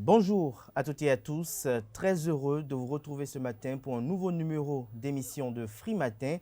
Bonjour à toutes et à tous, très heureux de vous retrouver ce matin pour un nouveau numéro d'émission de Free Matin.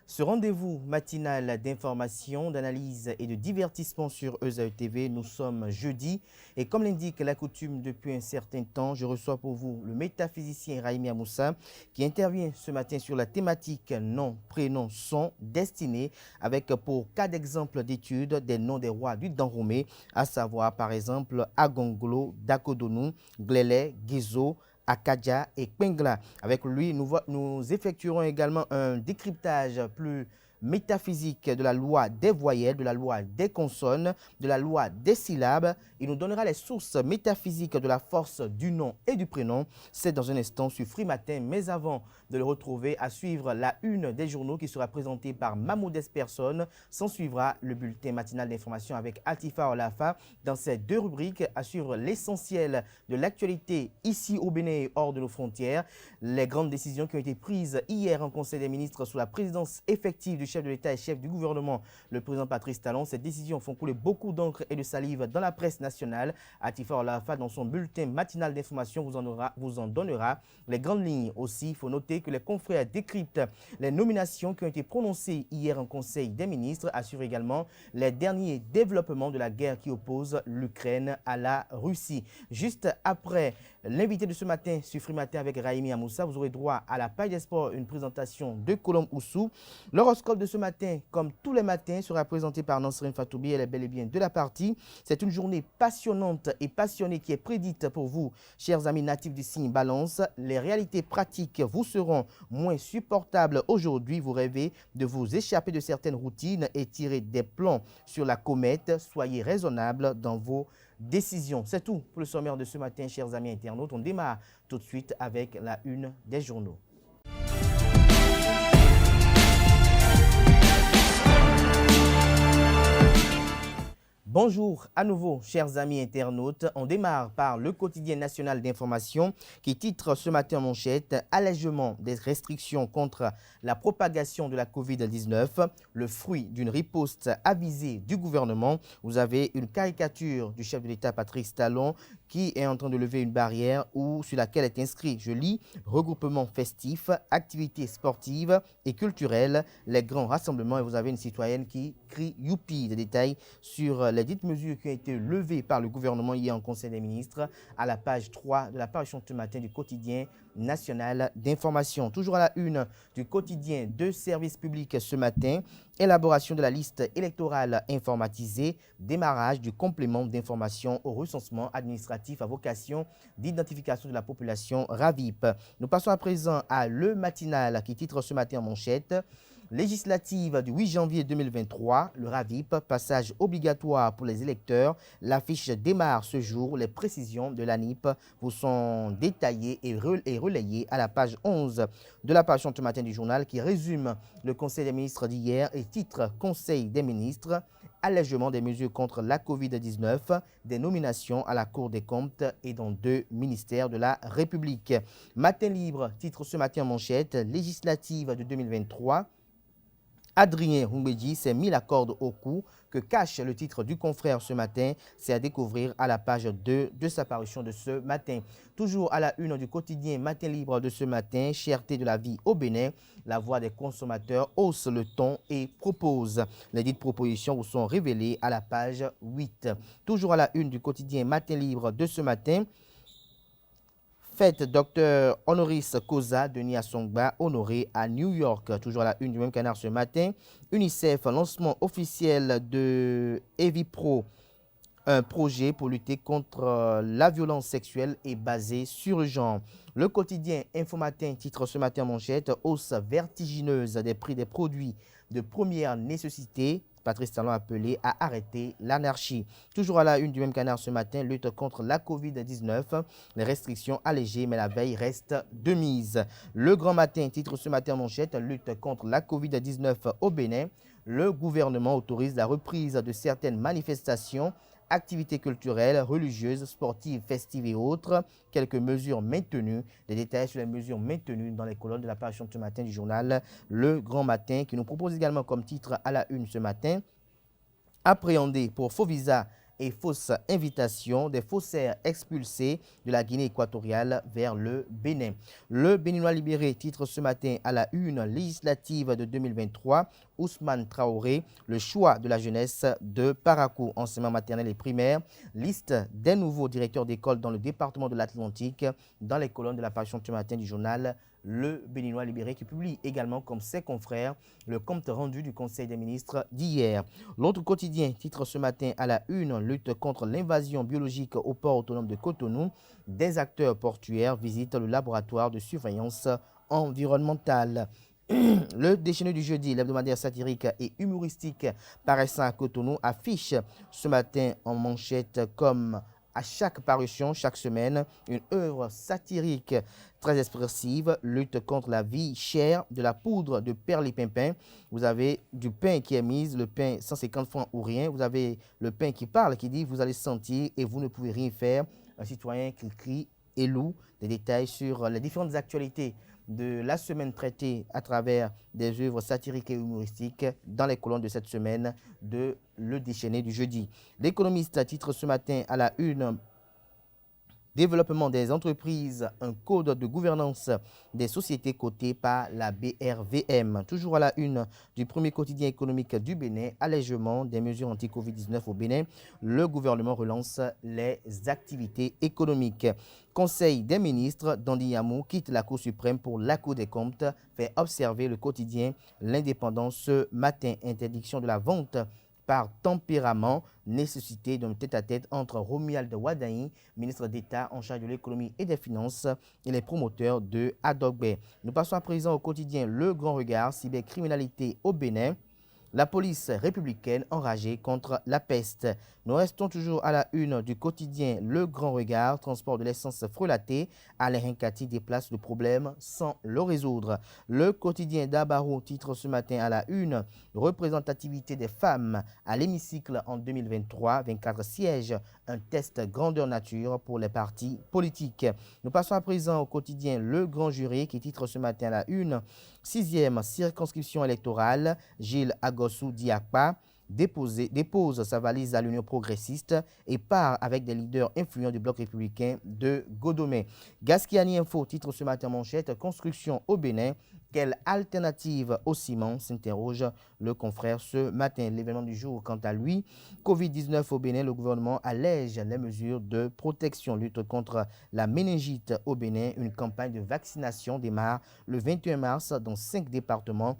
Ce rendez-vous matinal d'information, d'analyse et de divertissement sur ESAE TV, nous sommes jeudi et comme l'indique la coutume depuis un certain temps, je reçois pour vous le métaphysicien Raimi Amoussa qui intervient ce matin sur la thématique nom, prénom, son, destinée avec pour cas d'exemple d'études des noms des rois du Dahomey, à savoir par exemple Agonglo, Dakodonou, Glele, Gizo, Akadia et Pengla. Avec lui, nous effectuerons également un décryptage plus métaphysique de la loi des voyelles, de la loi des consonnes, de la loi des syllabes. Il nous donnera les sources métaphysiques de la force du nom et du prénom. C'est dans un instant sur Free Matin. Mais avant de le retrouver, à suivre la une des journaux qui sera présentée par Mahmoud Esperson. S'en suivra le bulletin matinal d'information avec Atifa Olafa. Dans ces deux rubriques, à suivre l'essentiel de l'actualité ici au Bénin et hors de nos frontières. Les grandes décisions qui ont été prises hier en Conseil des ministres sous la présidence effective du chef de l'État et chef du gouvernement, le président Patrice Talon. Ces décisions font couler beaucoup d'encre et de salive dans la presse nationale. Atifa Olafa, dans son bulletin matinal d'information, vous en donnera les grandes lignes. Aussi, il faut noter que les confrères décryptent les nominations qui ont été prononcées hier en Conseil des ministres, assurent également les derniers développements de la guerre qui oppose l'Ukraine à la Russie. Juste après l'invité de ce matin sur Free Matin avec Raimi Amoussa, vous aurez droit à la page des sports, une présentation de Colombe Oussou. L'horoscope de ce matin, comme tous les matins, sera présenté par Nansrine Fatoubi. Elle est bel et bien de la partie. C'est une journée passionnante et passionnée qui est prédite pour vous, chers amis natifs du signe Balance. Les réalités pratiques vous seront moins supportables aujourd'hui. Vous rêvez de vous échapper de certaines routines et tirer des plans sur la comète. Soyez raisonnables dans vos décisions. C'est tout pour le sommaire de ce matin, chers amis internautes. On démarre tout de suite avec la une des journaux. Bonjour à nouveau, chers amis internautes. On démarre par le quotidien national d'information qui titre ce matin en manchette « Allègement des restrictions contre la propagation de la Covid-19, le fruit d'une riposte avisée du gouvernement ». Vous avez une caricature du chef de l'État Patrice Talon qui est en train de lever une barrière sur laquelle est inscrit, je lis, « Regroupement festif, activités sportives et culturelles, les grands rassemblements ». Et vous avez une citoyenne qui crie « Youpi ». Des détails sur les dites mesures qui ont été levées par le gouvernement hier en Conseil des ministres à la page 3 de la parution ce matin du quotidien national d'information. Toujours à la une du quotidien de service public ce matin, élaboration de la liste électorale informatisée, démarrage du complément d'information au recensement administratif à vocation d'identification de la population RAVIP. Nous passons à présent à le matinal qui titre ce matin en manchette législative du 8 janvier 2023, le RAVIP, passage obligatoire pour les électeurs. L'affiche démarre ce jour. Les précisions de l'ANIP vous sont détaillées et relayées à la page 11 de la parution ce matin du journal qui résume le Conseil des ministres d'hier et titre « Conseil des ministres ». Allègement des mesures contre la Covid-19, des nominations à la Cour des comptes et dans 2 ministères de la République. Matin libre, titre ce matin en manchette, législative de 2023. Adrien Humbedji s'est mis la corde au cou. Que cache le titre du confrère ce matin? C'est à découvrir à la page 2 de sa parution de ce matin. Toujours à la une du quotidien Matin libre de ce matin, cherté de la vie au Bénin, la voix des consommateurs hausse le ton et propose. Les dites propositions vous sont révélées à la page 8. Toujours à la une du quotidien Matin libre de ce matin, fête Dr Honoris Causa Denis Assongba honoré à New York. Toujours à la une du même canard ce matin. UNICEF, lancement officiel de Evipro, un projet pour lutter contre la violence sexuelle et basé sur le genre. Le quotidien Infomatin titre ce matin en manchette hausse vertigineuse des prix des produits de première nécessité. Patrice Talon appelé à arrêter l'anarchie. Toujours à la une du même canard ce matin, lutte contre la Covid-19. Les restrictions allégées, mais la veille reste de mise. Le Grand Matin titre ce matin en manchette, lutte contre la Covid-19 au Bénin. Le gouvernement autorise la reprise de certaines manifestations, activités culturelles, religieuses, sportives, festives et autres. Quelques mesures maintenues. Des détails sur les mesures maintenues dans les colonnes de la parution ce matin du journal Le Grand Matin qui nous propose également comme titre à la une ce matin. Appréhender pour faux visa et fausse invitation des faussaires expulsés de la Guinée équatoriale vers le Bénin. Le Béninois libéré titre ce matin à la une législative de 2023, Ousmane Traoré, le choix de la jeunesse de Parakou, enseignement maternel et primaire, liste des nouveaux directeurs d'école dans le département de l'Atlantique, dans les colonnes de la parution ce matin du journal Le Béninois libéré, qui publie également comme ses confrères le compte rendu du Conseil des ministres d'hier. L'autre quotidien titre ce matin à la une, lutte contre l'invasion biologique au port autonome de Cotonou, des acteurs portuaires visitent le laboratoire de surveillance environnementale. Le déchaîné du jeudi, l'hebdomadaire satirique et humoristique paraissant à Cotonou, affiche ce matin en manchette comme à chaque parution, chaque semaine, une œuvre satirique très expressive, lutte contre la vie chère, de la poudre de perlipimpin. Vous avez du pain qui est mis, le pain 150 francs ou rien. Vous avez le pain qui parle, qui dit vous allez sentir et vous ne pouvez rien faire. Un citoyen qui crie et loue. Des détails sur les différentes actualités de la semaine traitée à travers des œuvres satiriques et humoristiques dans les colonnes de cette semaine de Le Déchaîné du jeudi. L'Économiste titre ce matin à la une: développement des entreprises, un code de gouvernance des sociétés cotées par la BRVM. Toujours à la une du premier quotidien économique du Bénin, allègement des mesures anti-Covid-19 au Bénin. Le gouvernement relance les activités économiques. Conseil des ministres, Dandy Yamou quitte la Cour suprême pour la Cour des comptes, fait observer le quotidien L'Indépendant ce matin. Interdiction de la vente par tempérament, nécessité d'un tête-à-tête entre Romuald Wadaï, ministre d'État en charge de l'économie et des finances, et les promoteurs de Adogbe. Nous passons à présent au quotidien Le Grand Regard, cybercriminalité au Bénin. La police républicaine enragée contre la peste. Nous restons toujours à la une du quotidien Le Grand Regard, transport de l'essence frelatée. Alain Hinkati déplace le problème sans le résoudre. Le quotidien d'Abarou titre ce matin à la une: représentativité des femmes à l'hémicycle en 2023, 24 sièges, un test grandeur nature pour les partis politiques. Nous passons à présent au quotidien Le Grand Jury qui titre ce matin à la une: 6e circonscription électorale, Gilles Agossou Diakpa dépose sa valise à l'Union progressiste et part avec des leaders influents du bloc républicain de Godomé. Gaskiani Info titre ce matin manchette: construction au Bénin, quelle alternative au ciment, s'interroge le confrère ce matin. L'événement du jour, quant à lui, Covid-19 au Bénin, le gouvernement allège les mesures de protection, lutte contre la méningite au Bénin. Une campagne de vaccination démarre le 21 mars dans 5 départements.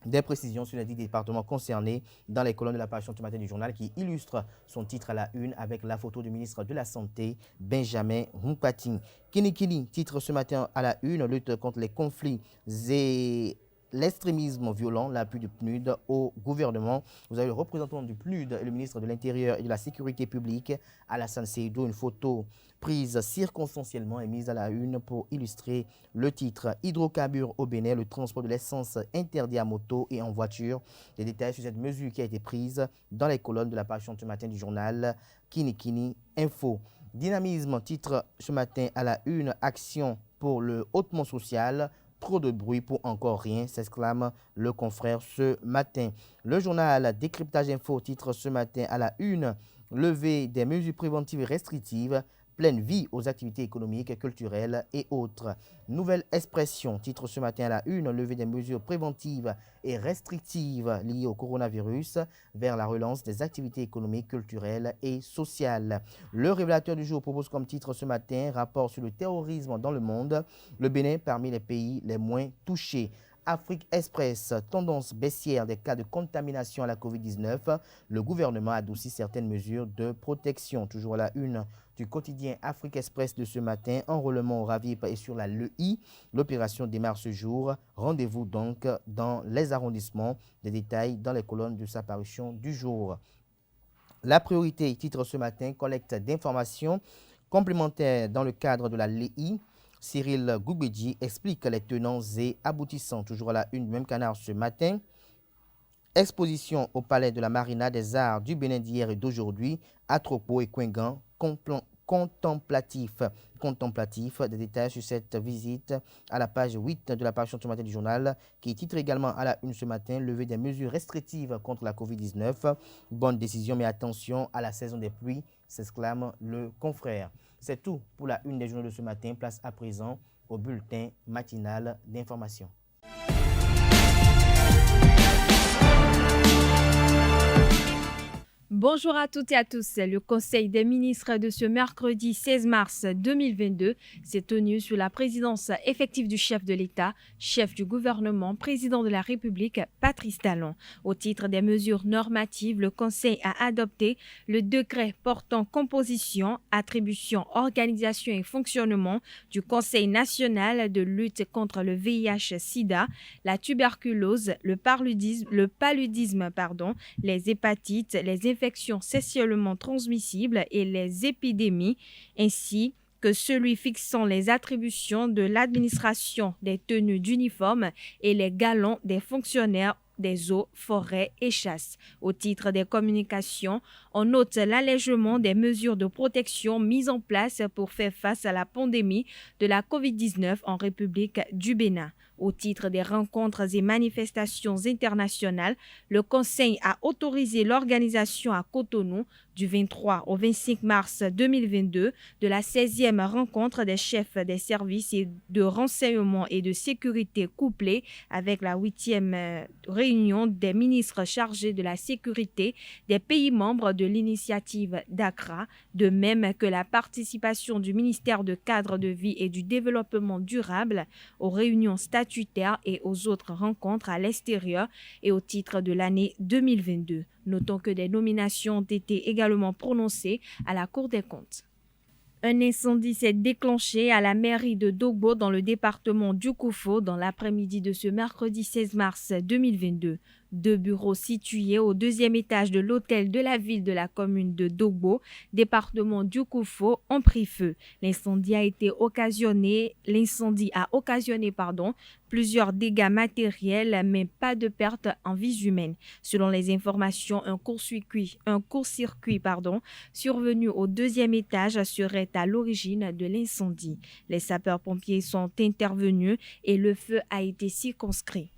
Des précisions sur les 10 départements concernés dans les colonnes de la parution ce matin du journal, qui illustre son titre à la une avec la photo du ministre de la Santé, Benjamin Hunkpating. Kinikini titre ce matin à la une: lutte contre les conflits et l'extrémisme violent, l'appui du PNUD au gouvernement. Vous avez le représentant du PNUD et le ministre de l'Intérieur et de la Sécurité publique, Alassane Seydou. Une photo prise circonstanciellement est mise à la une pour illustrer le titre. Hydrocarbures au Bénin, le transport de l'essence interdit à moto et en voiture. Des détails sur cette mesure qui a été prise dans les colonnes de la parution ce matin du journal Kinikini Info. Dynamisme titre ce matin à la une: action pour le hautement social. Trop de bruit pour encore rien, s'exclame le confrère ce matin. Le journal Décryptage Info titre ce matin à la une: levée des mesures préventives et restrictives, pleine vie aux activités économiques, culturelles et autres. Nouvelle expression titre ce matin à la une: levée des mesures préventives et restrictives liées au coronavirus vers la relance des activités économiques, culturelles et sociales. Le révélateur du jour propose comme titre ce matin: rapport sur le terrorisme dans le monde, le Bénin parmi les pays les moins touchés. Afrique Express, tendance baissière des cas de contamination à la Covid-19. Le gouvernement adoucit certaines mesures de protection. Toujours à la une du quotidien Afrique Express de ce matin, enrôlement au RAVIP et sur la LEI. L'opération démarre ce jour. Rendez-vous donc dans les arrondissements. Des détails dans les colonnes de sa parution du jour. La priorité titre ce matin: collecte d'informations complémentaires dans le cadre de la LEI. Cyril Goubedji explique les tenants et aboutissants. Toujours à la une du même canard ce matin. Exposition au Palais de la Marina des Arts du Bénin d'hier et d'aujourd'hui. Atropo et Kouengan contemplatif. Des détails sur cette visite à la page 8 de la parution ce matin du journal, qui titre également à la une ce matin: lever des mesures restrictives contre la Covid-19. Bonne décision, mais attention à la saison des pluies, s'exclame le confrère. C'est tout pour la une des journaux de ce matin. Place à présent au bulletin matinal d'information. Bonjour à toutes et à tous. Le Conseil des ministres de ce mercredi 16 mars 2022 s'est tenu sous la présidence effective du chef de l'État, chef du gouvernement, président de la République, Patrice Talon. Au titre des mesures normatives, le Conseil a adopté le décret portant composition, attribution, organisation et fonctionnement du Conseil national de lutte contre le VIH-Sida, la tuberculose, le paludisme, les hépatites, les infections sexuellement transmissibles et les épidémies, ainsi que celui fixant les attributions de l'administration des tenues d'uniforme et les galons des fonctionnaires des eaux, forêts et chasses. Au titre des communications, on note l'allègement des mesures de protection mises en place pour faire face à la pandémie de la COVID-19 en République du Bénin. Au titre des rencontres et manifestations internationales, le Conseil a autorisé l'organisation à Cotonou du 23 au 25 mars 2022 de la 16e rencontre des chefs des services de renseignement et de sécurité couplée avec la 8e réunion des ministres chargés de la sécurité des pays membres de l'initiative d'Accra, de même que la participation du ministère de Cadre de vie et du Développement durable aux réunions statutaires et aux autres rencontres à l'extérieur et au titre de l'année 2022. Notons que des nominations ont été également prononcées à la Cour des comptes. Un incendie s'est déclenché à la mairie de Dogbo dans le département du Koufo dans l'après-midi de ce mercredi 16 mars 2022. Deux bureaux situés au deuxième étage de l'hôtel de la ville de la commune de Dogbo, département du Koufo, ont pris feu. L'incendie a occasionné plusieurs dégâts matériels, mais pas de perte en vies humaines. Selon les informations, un court-circuit survenu au deuxième étage serait à l'origine de l'incendie. Les sapeurs-pompiers sont intervenus et le feu a été circonscrit.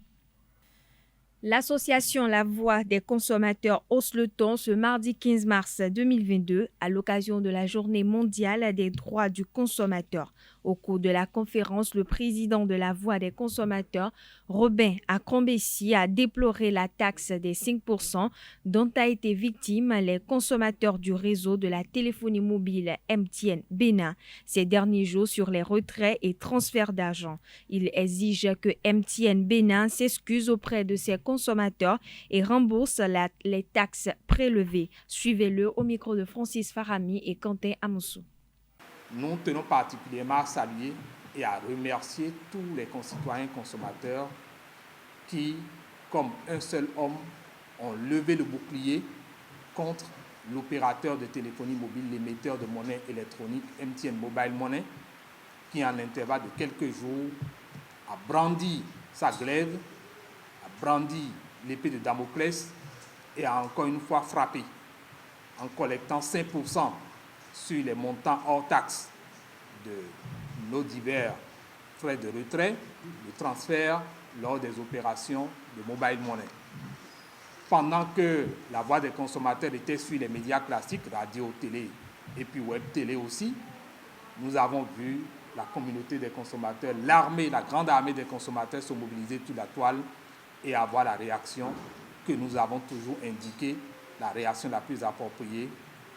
L'association La Voix des consommateurs hausse le ton ce mardi 15 mars 2022 à l'occasion de la Journée mondiale des droits du consommateur. Au cours de la conférence, le président de La Voix des consommateurs, Robin Akombessi, a déploré la taxe des 5% dont a été victime les consommateurs du réseau de la téléphonie mobile MTN Bénin ces derniers jours sur les retraits et transferts d'argent. Il exige que MTN Bénin s'excuse auprès de ses consommateurs et rembourse les taxes prélevées. Suivez-le au micro de Francis Farami et Quentin Amoussou. Nous tenons particulièrement à saluer et à remercier tous les concitoyens consommateurs qui, comme un seul homme, ont levé le bouclier contre l'opérateur de téléphonie mobile, l'émetteur de monnaie électronique MTN Mobile Money, qui en intervalle de quelques jours a brandi sa glaive, a brandi l'épée de Damoclès et a encore une fois frappé en collectant 5% sur les montants hors taxes de nos divers frais de retrait, de transfert lors des opérations de mobile money. Pendant que la voix des consommateurs était sur les médias classiques, radio, télé et puis web télé aussi, nous avons vu la communauté des consommateurs, l'armée, la grande armée des consommateurs se mobiliser sur la toile et avoir la réaction que nous avons toujours indiquée, la réaction la plus appropriée,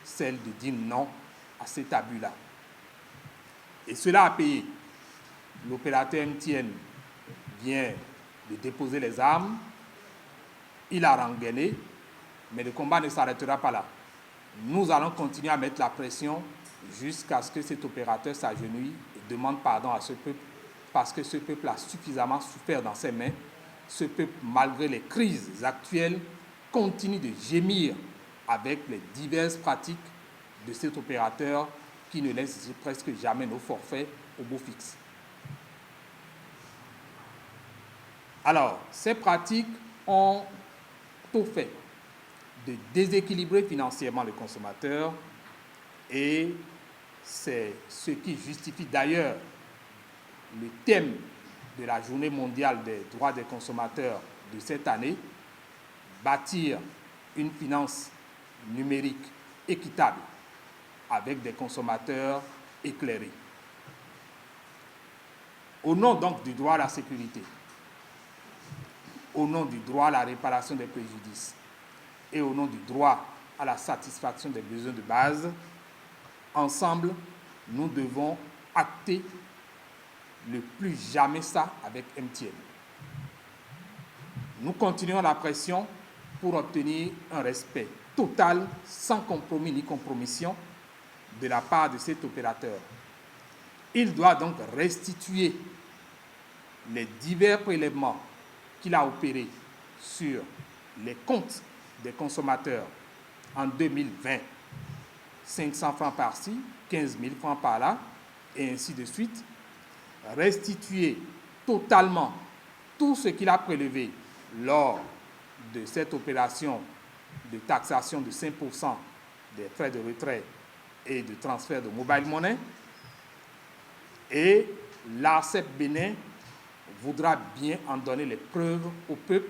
celle de dire non à cet abus-là. Et cela a payé. L'opérateur MTN vient de déposer les armes, il a rengainé, mais le combat ne s'arrêtera pas là. Nous allons continuer à mettre la pression jusqu'à ce que cet opérateur s'agenouille et demande pardon à ce peuple, parce que ce peuple a suffisamment souffert dans ses mains. Ce peuple, malgré les crises actuelles, continue de gémir avec les diverses pratiques de cet opérateur qui ne laisse presque jamais nos forfaits au beau fixe. Alors, ces pratiques ont tout fait de déséquilibrer financièrement le consommateur et C'est ce qui justifie d'ailleurs le thème de la Journée mondiale des droits des consommateurs de cette année, bâtir une finance numérique équitable avec des consommateurs éclairés. Au nom donc du droit à la sécurité, au nom du droit à la réparation des préjudices et au nom du droit à la satisfaction des besoins de base, ensemble, nous devons acter le plus jamais ça avec MTN. Nous continuons la pression pour obtenir un respect total, sans compromis ni compromission, de la part de cet opérateur. Il doit donc restituer les divers prélèvements qu'il a opérés sur les comptes des consommateurs en 2020. 500 francs par-ci, 15 000 francs par-là, et ainsi de suite. Restituer totalement tout ce qu'il a prélevé lors de cette opération de taxation de 5% des frais de retrait et de transfert de mobile money. Et l'ARCEP Bénin voudra bien en donner les preuves au peuple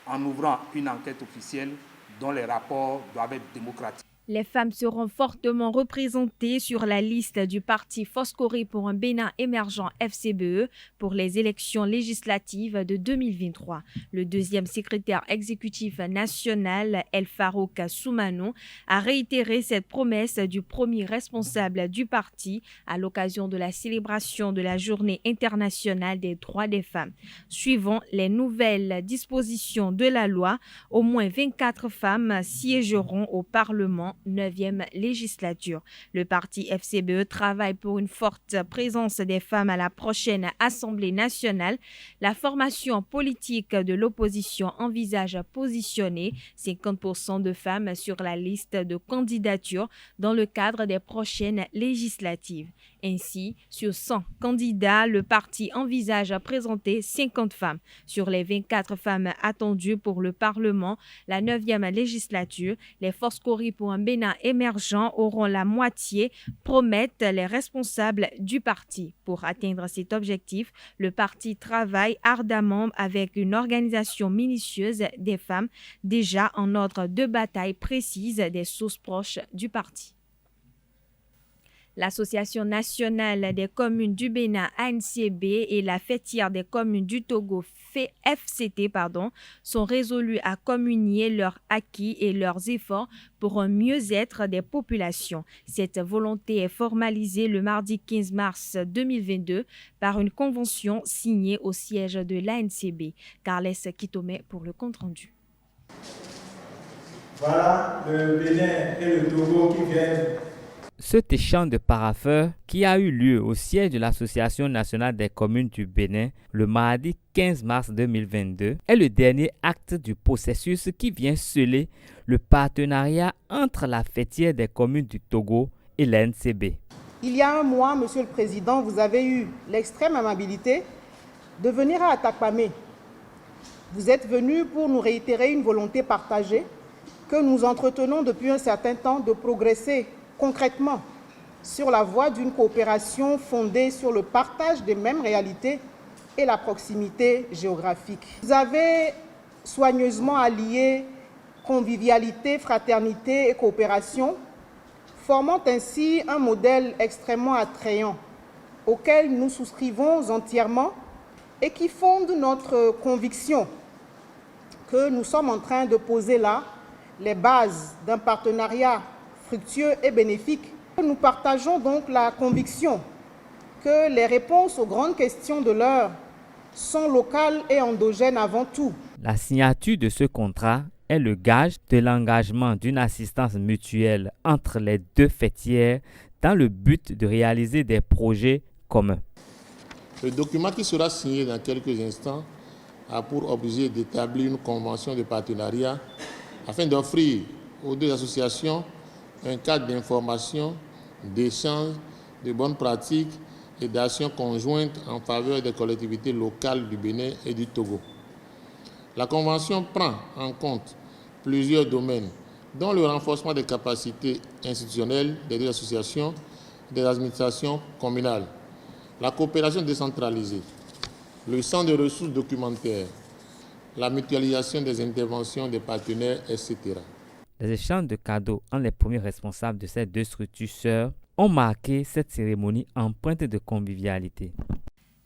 en ouvrant une enquête officielle dont les rapports doivent être démocratiques. Les femmes seront fortement représentées sur la liste du parti Foscori pour un Bénin émergent FCBE pour les élections législatives de 2023. Le deuxième secrétaire exécutif national, El Farouk Soumanou, a réitéré cette promesse du premier responsable du parti à l'occasion de la célébration de la Journée internationale des droits des femmes. Suivant les nouvelles dispositions de la loi, au moins 24 femmes siégeront au Parlement 9e législature. Le parti FCBE travaille pour une forte présence des femmes à la prochaine Assemblée nationale. La formation politique de l'opposition envisage à positionner 50% de femmes sur la liste de candidatures dans le cadre des prochaines législatives. Ainsi, sur 100 candidats, le parti envisage à présenter 50 femmes. Sur les 24 femmes attendues pour le Parlement, la 9e législature, les Foscori pour un Bénin émergent auront la moitié, promettent les responsables du parti. Pour atteindre cet objectif, le parti travaille ardemment avec une organisation minutieuse des femmes déjà en ordre de bataille précise des sources proches du parti. L'Association nationale des communes du Bénin, ANCB, et la fêtière des communes du Togo, FCT, sont résolus à communier leurs acquis et leurs efforts pour un mieux-être des populations. Cette volonté est formalisée le mardi 15 mars 2022 par une convention signée au siège de l'ANCB. Carles Kitome pour le compte-rendu. Voilà le Bénin et le Togo qui viennent. Cet échange de parapheurs qui a eu lieu au siège de l'Association nationale des communes du Bénin le mardi 15 mars 2022 est le dernier acte du processus qui vient sceller le partenariat entre la fêtière des communes du Togo et l'ANCB. Il y a un mois, Monsieur le Président, vous avez eu l'extrême amabilité de venir à Atakpamé. Vous êtes venu pour nous réitérer une volonté partagée que nous entretenons depuis un certain temps de progresser concrètement sur la voie d'une coopération fondée sur le partage des mêmes réalités et la proximité géographique. Vous avez soigneusement allié convivialité, fraternité et coopération, formant ainsi un modèle extrêmement attrayant auquel nous souscrivons entièrement et qui fonde notre conviction que nous sommes en train de poser là les bases d'un partenariat fructueux et bénéfique. Nous partageons donc la conviction que les réponses aux grandes questions de l'heure sont locales et endogènes avant tout. La signature de ce contrat est le gage de l'engagement d'une assistance mutuelle entre les deux fêtières dans le but de réaliser des projets communs. Le document qui sera signé dans quelques instants a pour objet d'établir une convention de partenariat afin d'offrir aux deux associations un cadre d'information, d'échange, de bonnes pratiques et d'actions conjointes en faveur des collectivités locales du Bénin et du Togo. La Convention prend en compte plusieurs domaines, dont le renforcement des capacités institutionnelles des deux associations des administrations communales, la coopération décentralisée, le centre de ressources documentaires, la mutualisation des interventions des partenaires, etc. Les échanges de cadeaux entre les premiers responsables de ces deux structures sœurs ont marqué cette cérémonie empreinte de convivialité.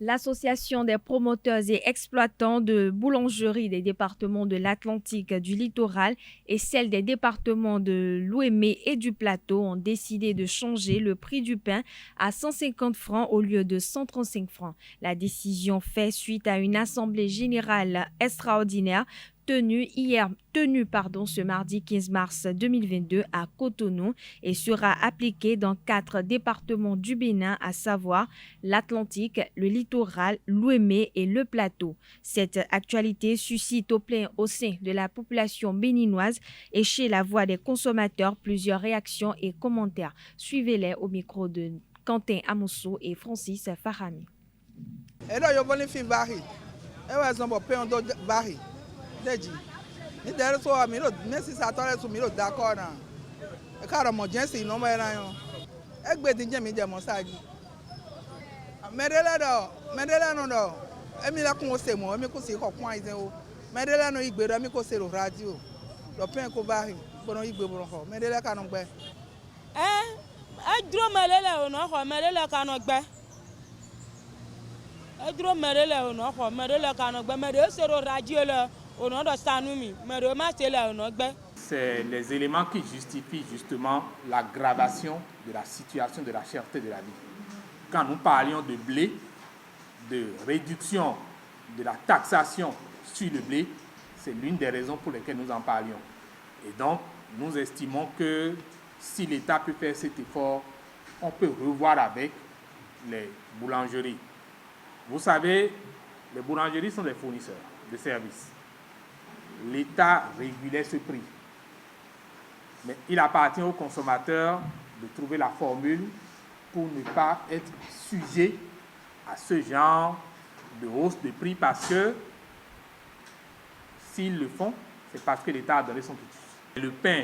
L'Association des promoteurs et exploitants de boulangeries des départements de l'Atlantique, du littoral et celle des départements de l'Ouémé et du Plateau ont décidé de changer le prix du pain à 150 francs au lieu de 135 francs. La décision fait suite à une assemblée générale extraordinaire tenue ce mardi 15 mars 2022 à Cotonou et sera appliquée dans 4 départements du Bénin, à savoir l'Atlantique, le littoral, l'Ouémé et le Plateau. Cette actualité suscite au sein de la population béninoise et chez la voix des consommateurs plusieurs réactions et commentaires. Suivez-les au micro de Quentin Amosso et Francis Farami. Deji ni dere so amiro mesi satore so miro d'accord na e ka mo jensi no mo era yo egbe tin je mi je mo saji medele no do emi la kun o se mo emi ko se ko kun aizen o medele no igbe do mi ko se ro radio do pen ko ba ri bono igbe bono ho medele ka no gbe dro medele o no ho medele ka no gbe dro medele o no ho medele ka no gbe medele se ro radio le. C'est les éléments qui justifient justement l'aggravation de la situation de la cherté de la vie. Quand nous parlions de blé, de réduction de la taxation sur le blé, c'est l'une des raisons pour lesquelles nous en parlions. Et donc, nous estimons que si l'État peut faire cet effort, on peut revoir avec les boulangeries. Vous savez, les boulangeries sont des fournisseurs de services. L'État régulait ce prix. Mais il appartient aux consommateurs de trouver la formule pour ne pas être sujet à ce genre de hausse de prix parce que s'ils le font, c'est parce que l'État a donné son petit. Le pain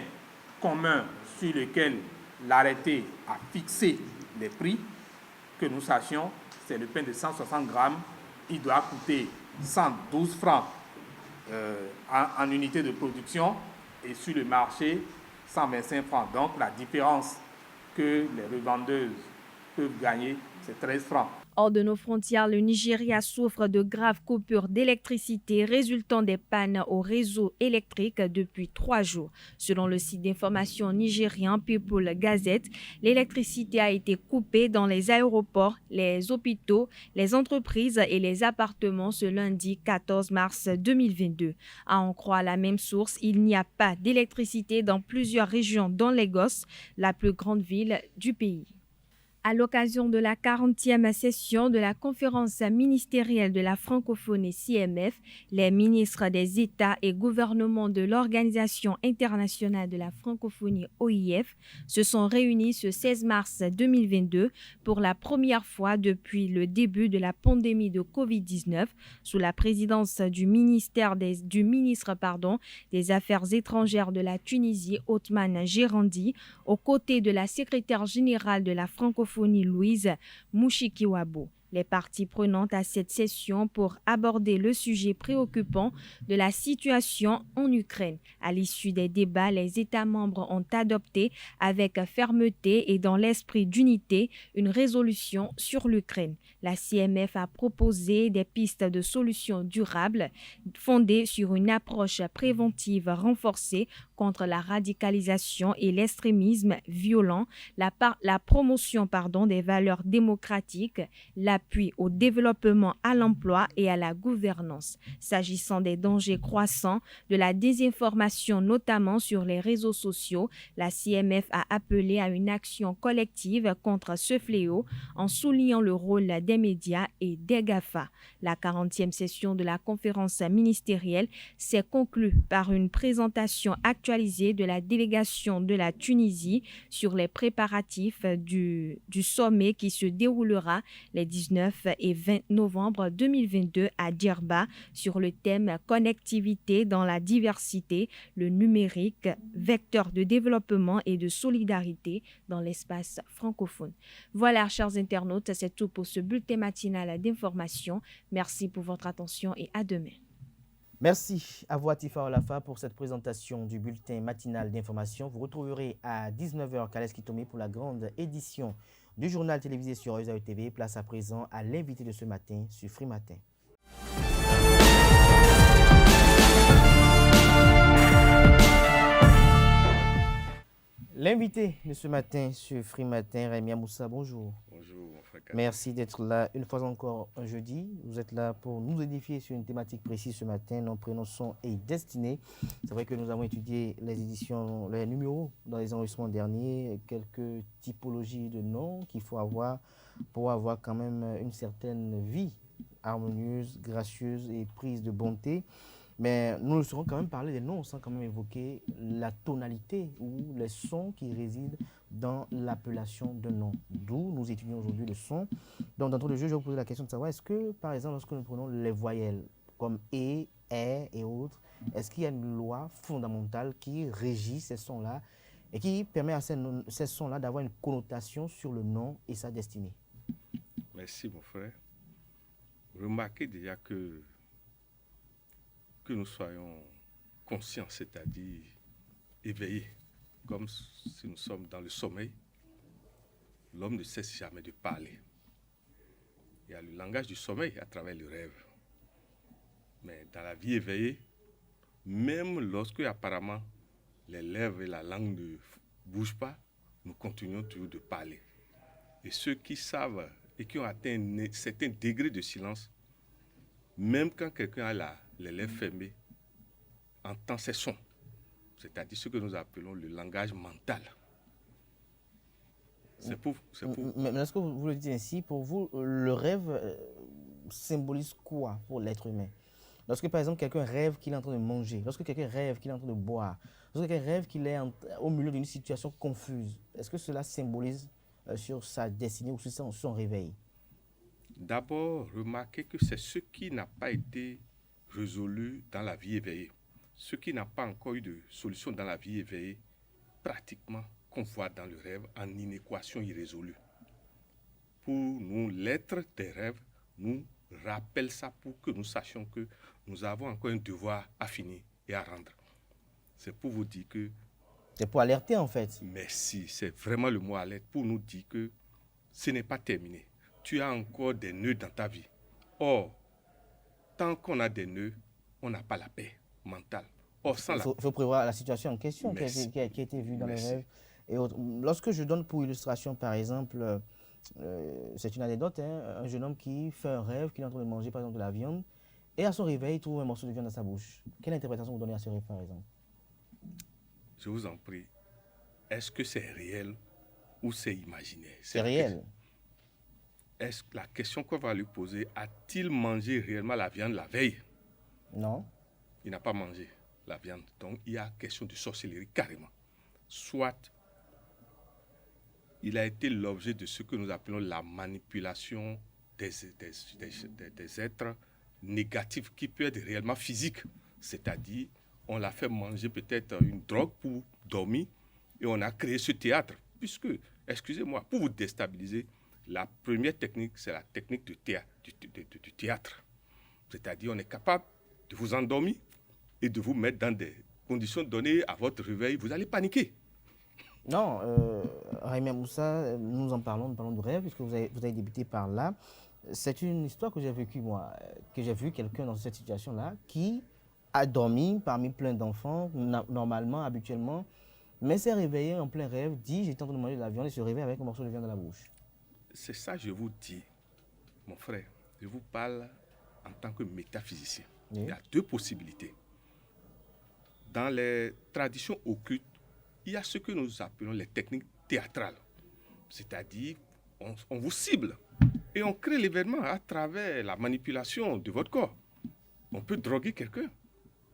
commun sur lequel l'arrêté a fixé les prix, que nous sachions, c'est le pain de 160 grammes. Il doit coûter 112 francs en unité de production et sur le marché 125 francs. Donc la différence que les revendeuses peuvent gagner, c'est 13 francs. Hors de nos frontières, le Nigeria souffre de graves coupures d'électricité résultant des pannes au réseau électrique depuis 3 jours. Selon le site d'information nigérien People Gazette, l'électricité a été coupée dans les aéroports, les hôpitaux, les entreprises et les appartements ce lundi 14 mars 2022. À en croire la même source, il n'y a pas d'électricité dans plusieurs régions, dont Lagos, la plus grande ville du pays. À l'occasion de la 40e session de la conférence ministérielle de la francophonie CMF, les ministres des États et gouvernements de l'Organisation internationale de la francophonie OIF se sont réunis ce 16 mars 2022 pour la première fois depuis le début de la pandémie de Covid-19 sous la présidence du ministre des Affaires étrangères de la Tunisie, Othman Jerandi, aux côtés de la secrétaire générale de la francophonie Louise Mushikiwabo. Les parties prenantes à cette session pour aborder le sujet préoccupant de la situation en Ukraine. À l'issue des débats, les États membres ont adopté avec fermeté et dans l'esprit d'unité une résolution sur l'Ukraine. La CMF a proposé des pistes de solutions durables fondées sur une approche préventive renforcée contre la radicalisation et l'extrémisme violent, la promotion des valeurs démocratiques, l'appui au développement, à l'emploi et à la gouvernance. S'agissant des dangers croissants de la désinformation, notamment sur les réseaux sociaux, la CMF a appelé à une action collective contre ce fléau en soulignant le rôle des médias et des GAFA. La 40e session de la conférence ministérielle s'est conclue par une présentation actualisée de la délégation de la Tunisie sur les préparatifs du sommet qui se déroulera les 19 19 et 20 novembre 2022 à Djerba sur le thème « Connectivité dans la diversité, le numérique, vecteur de développement et de solidarité dans l'espace francophone ». Voilà, chers internautes, c'est tout pour ce bulletin matinal d'information. Merci pour votre attention et à demain. Merci à vous, Atifa Olafa, pour cette présentation du bulletin matinal d'information. Vous retrouverez à 19h Kales Kitomi pour la grande édition du journal télévisé sur Oisaï TV. Place à présent à l'invité de ce matin sur Free Matin. L'invité de ce matin sur Free Matin, Rémi Moussa, bonjour. Bonjour, mon frère. Merci d'être là une fois encore un jeudi. Vous êtes là pour nous édifier sur une thématique précise ce matin. Nos prénoms sont et destinés. C'est vrai que nous avons étudié les éditions, les numéros dans les enregistrements derniers, quelques typologies de noms qu'il faut avoir pour avoir quand même une certaine vie harmonieuse, gracieuse et prise de bonté. Mais nous ne saurons quand même parler des noms sans quand même évoquer la tonalité ou les sons qui résident dans l'appellation d'un nom. D'où nous étudions aujourd'hui le son. Donc, dans le jeu, je vais vous poser la question de savoir, est-ce que, par exemple, lorsque nous prenons les voyelles comme E, et autres, est-ce qu'il y a une loi fondamentale qui régit ces sons-là et qui permet à ces sons-là d'avoir une connotation sur le nom et sa destinée? Merci, mon frère. Remarquez déjà que nous soyons conscients, c'est-à-dire éveillés, comme si nous sommes dans le sommeil. L'homme ne cesse jamais de parler. Il y a le langage du sommeil à travers le rêve. Mais dans la vie éveillée, même lorsque apparemment les lèvres et la langue ne bougent pas, nous continuons toujours de parler. Et ceux qui savent et qui ont atteint un certain degré de silence, même quand quelqu'un a les lèvres fermées, entend ses sons, c'est-à-dire ce que nous appelons le langage mental. Mais est-ce que vous le dites ainsi, pour vous, le rêve symbolise quoi pour l'être humain? Lorsque, par exemple, quelqu'un rêve qu'il est en train de manger, lorsque quelqu'un rêve qu'il est en train de boire, lorsque quelqu'un rêve qu'il est au milieu d'une situation confuse, est-ce que cela symbolise sur sa destinée ou sur son réveil? D'abord, remarquez que c'est ce qui n'a pas été résolu dans la vie éveillée. Ce qui n'a pas encore eu de solution dans la vie éveillée, pratiquement qu'on voit dans le rêve en inéquation irrésolue. Pour nous, l'être des rêves nous rappelle ça pour que nous sachions que nous avons encore un devoir à finir et à rendre. C'est pour vous dire que... C'est pour alerter en fait. Merci, c'est vraiment le mot alerte pour nous dire que ce n'est pas terminé. Tu as encore des nœuds dans ta vie. Or, tant qu'on a des nœuds, on n'a pas la paix mentale. Or, sans il faut prévoir la situation en question qui a été vue dans les rêves. Et autres. Lorsque je donne pour illustration, par exemple, c'est une anecdote, un jeune homme qui fait un rêve qu'il est en train de manger, par exemple, de la viande, et à son réveil, il trouve un morceau de viande dans sa bouche. Quelle interprétation vous donnez à ce rêve, par exemple? Je vous en prie, est-ce que c'est réel ou c'est imaginaire? C'est réel. Est-ce que la question qu'on va lui poser, a-t-il mangé réellement la viande la veille? Non. Il n'a pas mangé la viande. Donc, il y a question de sorcellerie carrément. Soit, il a été l'objet de ce que nous appelons la manipulation des êtres négatifs qui peut être réellement physique. C'est-à-dire, on l'a fait manger peut-être une drogue pour dormir et on a créé ce théâtre. Puisque, excusez-moi, pour vous déstabiliser, la première technique, c'est la technique du théâtre. C'est-à-dire, on est capable de vous endormir et de vous mettre dans des conditions données à votre réveil. Vous allez paniquer. Non, Rémi Moussa, nous parlons de rêve, puisque vous avez débuté par là. C'est une histoire que j'ai vécue, moi, que j'ai vu quelqu'un dans cette situation-là qui a dormi parmi plein d'enfants, normalement, habituellement, mais s'est réveillé en plein rêve, dit « j'étais en train de manger de la viande » et se réveille avec un morceau de viande dans la bouche. C'est ça que je vous dis, mon frère. Je vous parle en tant que métaphysicien. Oui. Il y a deux possibilités. Dans les traditions occultes, il y a ce que nous appelons les techniques théâtrales. C'est-à-dire, on vous cible et on crée l'événement à travers la manipulation de votre corps. On peut droguer quelqu'un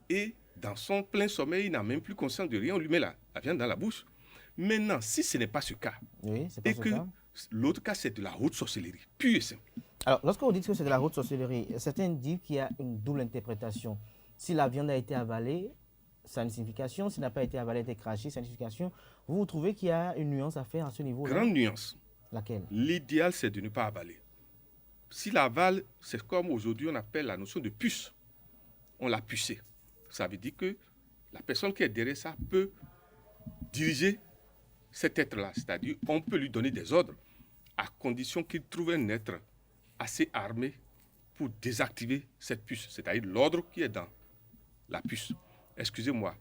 et dans son plein sommeil, il n'a même plus conscience de rien, on lui met la viande dans la bouche. Maintenant, si ce n'est pas ce cas, oui, c'est pas et ce que l'autre cas, c'est de la haute sorcellerie, pure et simple. Alors, lorsque vous dites que c'est de la haute sorcellerie, certains disent qu'il y a une double interprétation. Si la viande a été avalée, ça a une signification. S'il n'a pas été avalé, été craché, ça a une signification. Vous trouvez qu'il y a une nuance à faire à ce niveau-là? Grande nuance. Laquelle? L'idéal, c'est de ne pas avaler. Si l'avale, c'est comme aujourd'hui on appelle la notion de puce. On l'a pucé. Ça veut dire que la personne qui est derrière ça peut diriger cet être-là. C'est-à-dire on peut lui donner des ordres à condition qu'il trouve un être assez armé pour désactiver cette puce. C'est-à-dire l'ordre qui est dans la puce. Excusez-moi,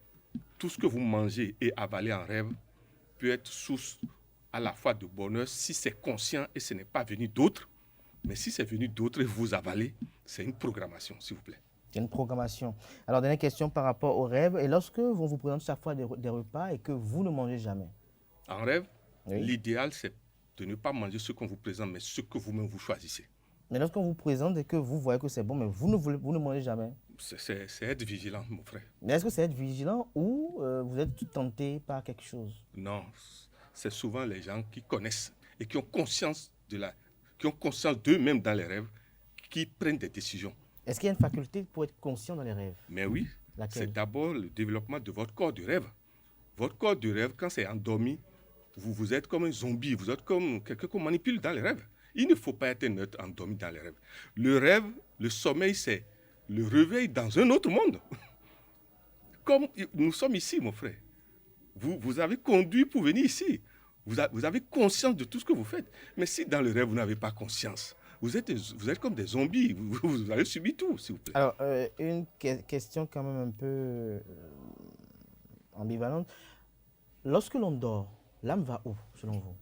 tout ce que vous mangez et avalez en rêve peut être source à la fois de bonheur si c'est conscient et ce n'est pas venu d'autre. Mais si c'est venu d'autre et vous avalez, c'est une programmation, s'il vous plaît. C'est une programmation. Alors, dernière question par rapport au rêve. Et lorsque on vous présente chaque fois des repas et que vous ne mangez jamais? En rêve, oui, l'idéal, c'est de ne pas manger ce qu'on vous présente, mais ce que vous-même vous choisissez. Mais lorsqu'on vous présente et que vous voyez que c'est bon, mais vous ne mangez jamais? C'est être vigilant, mon frère. Mais est-ce que c'est être vigilant ou vous êtes tenté par quelque chose? Non, c'est souvent les gens qui connaissent et qui ont conscience d'eux-mêmes dans les rêves, qui prennent des décisions. Est-ce qu'il y a une faculté pour être conscient dans les rêves? Mais oui, c'est d'abord le développement de votre corps de rêve. Votre corps de rêve, quand c'est endormi, vous êtes comme un zombie, vous êtes comme quelqu'un qu'on manipule dans les rêves. Il ne faut pas être neutre endormi dans les rêves. Le rêve, le sommeil, c'est le réveil dans un autre monde. Comme nous sommes ici, mon frère. Vous avez conduit pour venir ici. Vous avez conscience de tout ce que vous faites. Mais si dans le rêve, vous n'avez pas conscience, vous êtes comme des zombies. Vous avez subi tout, s'il vous plaît. Alors, une question quand même un peu ambivalente. Lorsque l'on dort, l'âme va où, selon vous?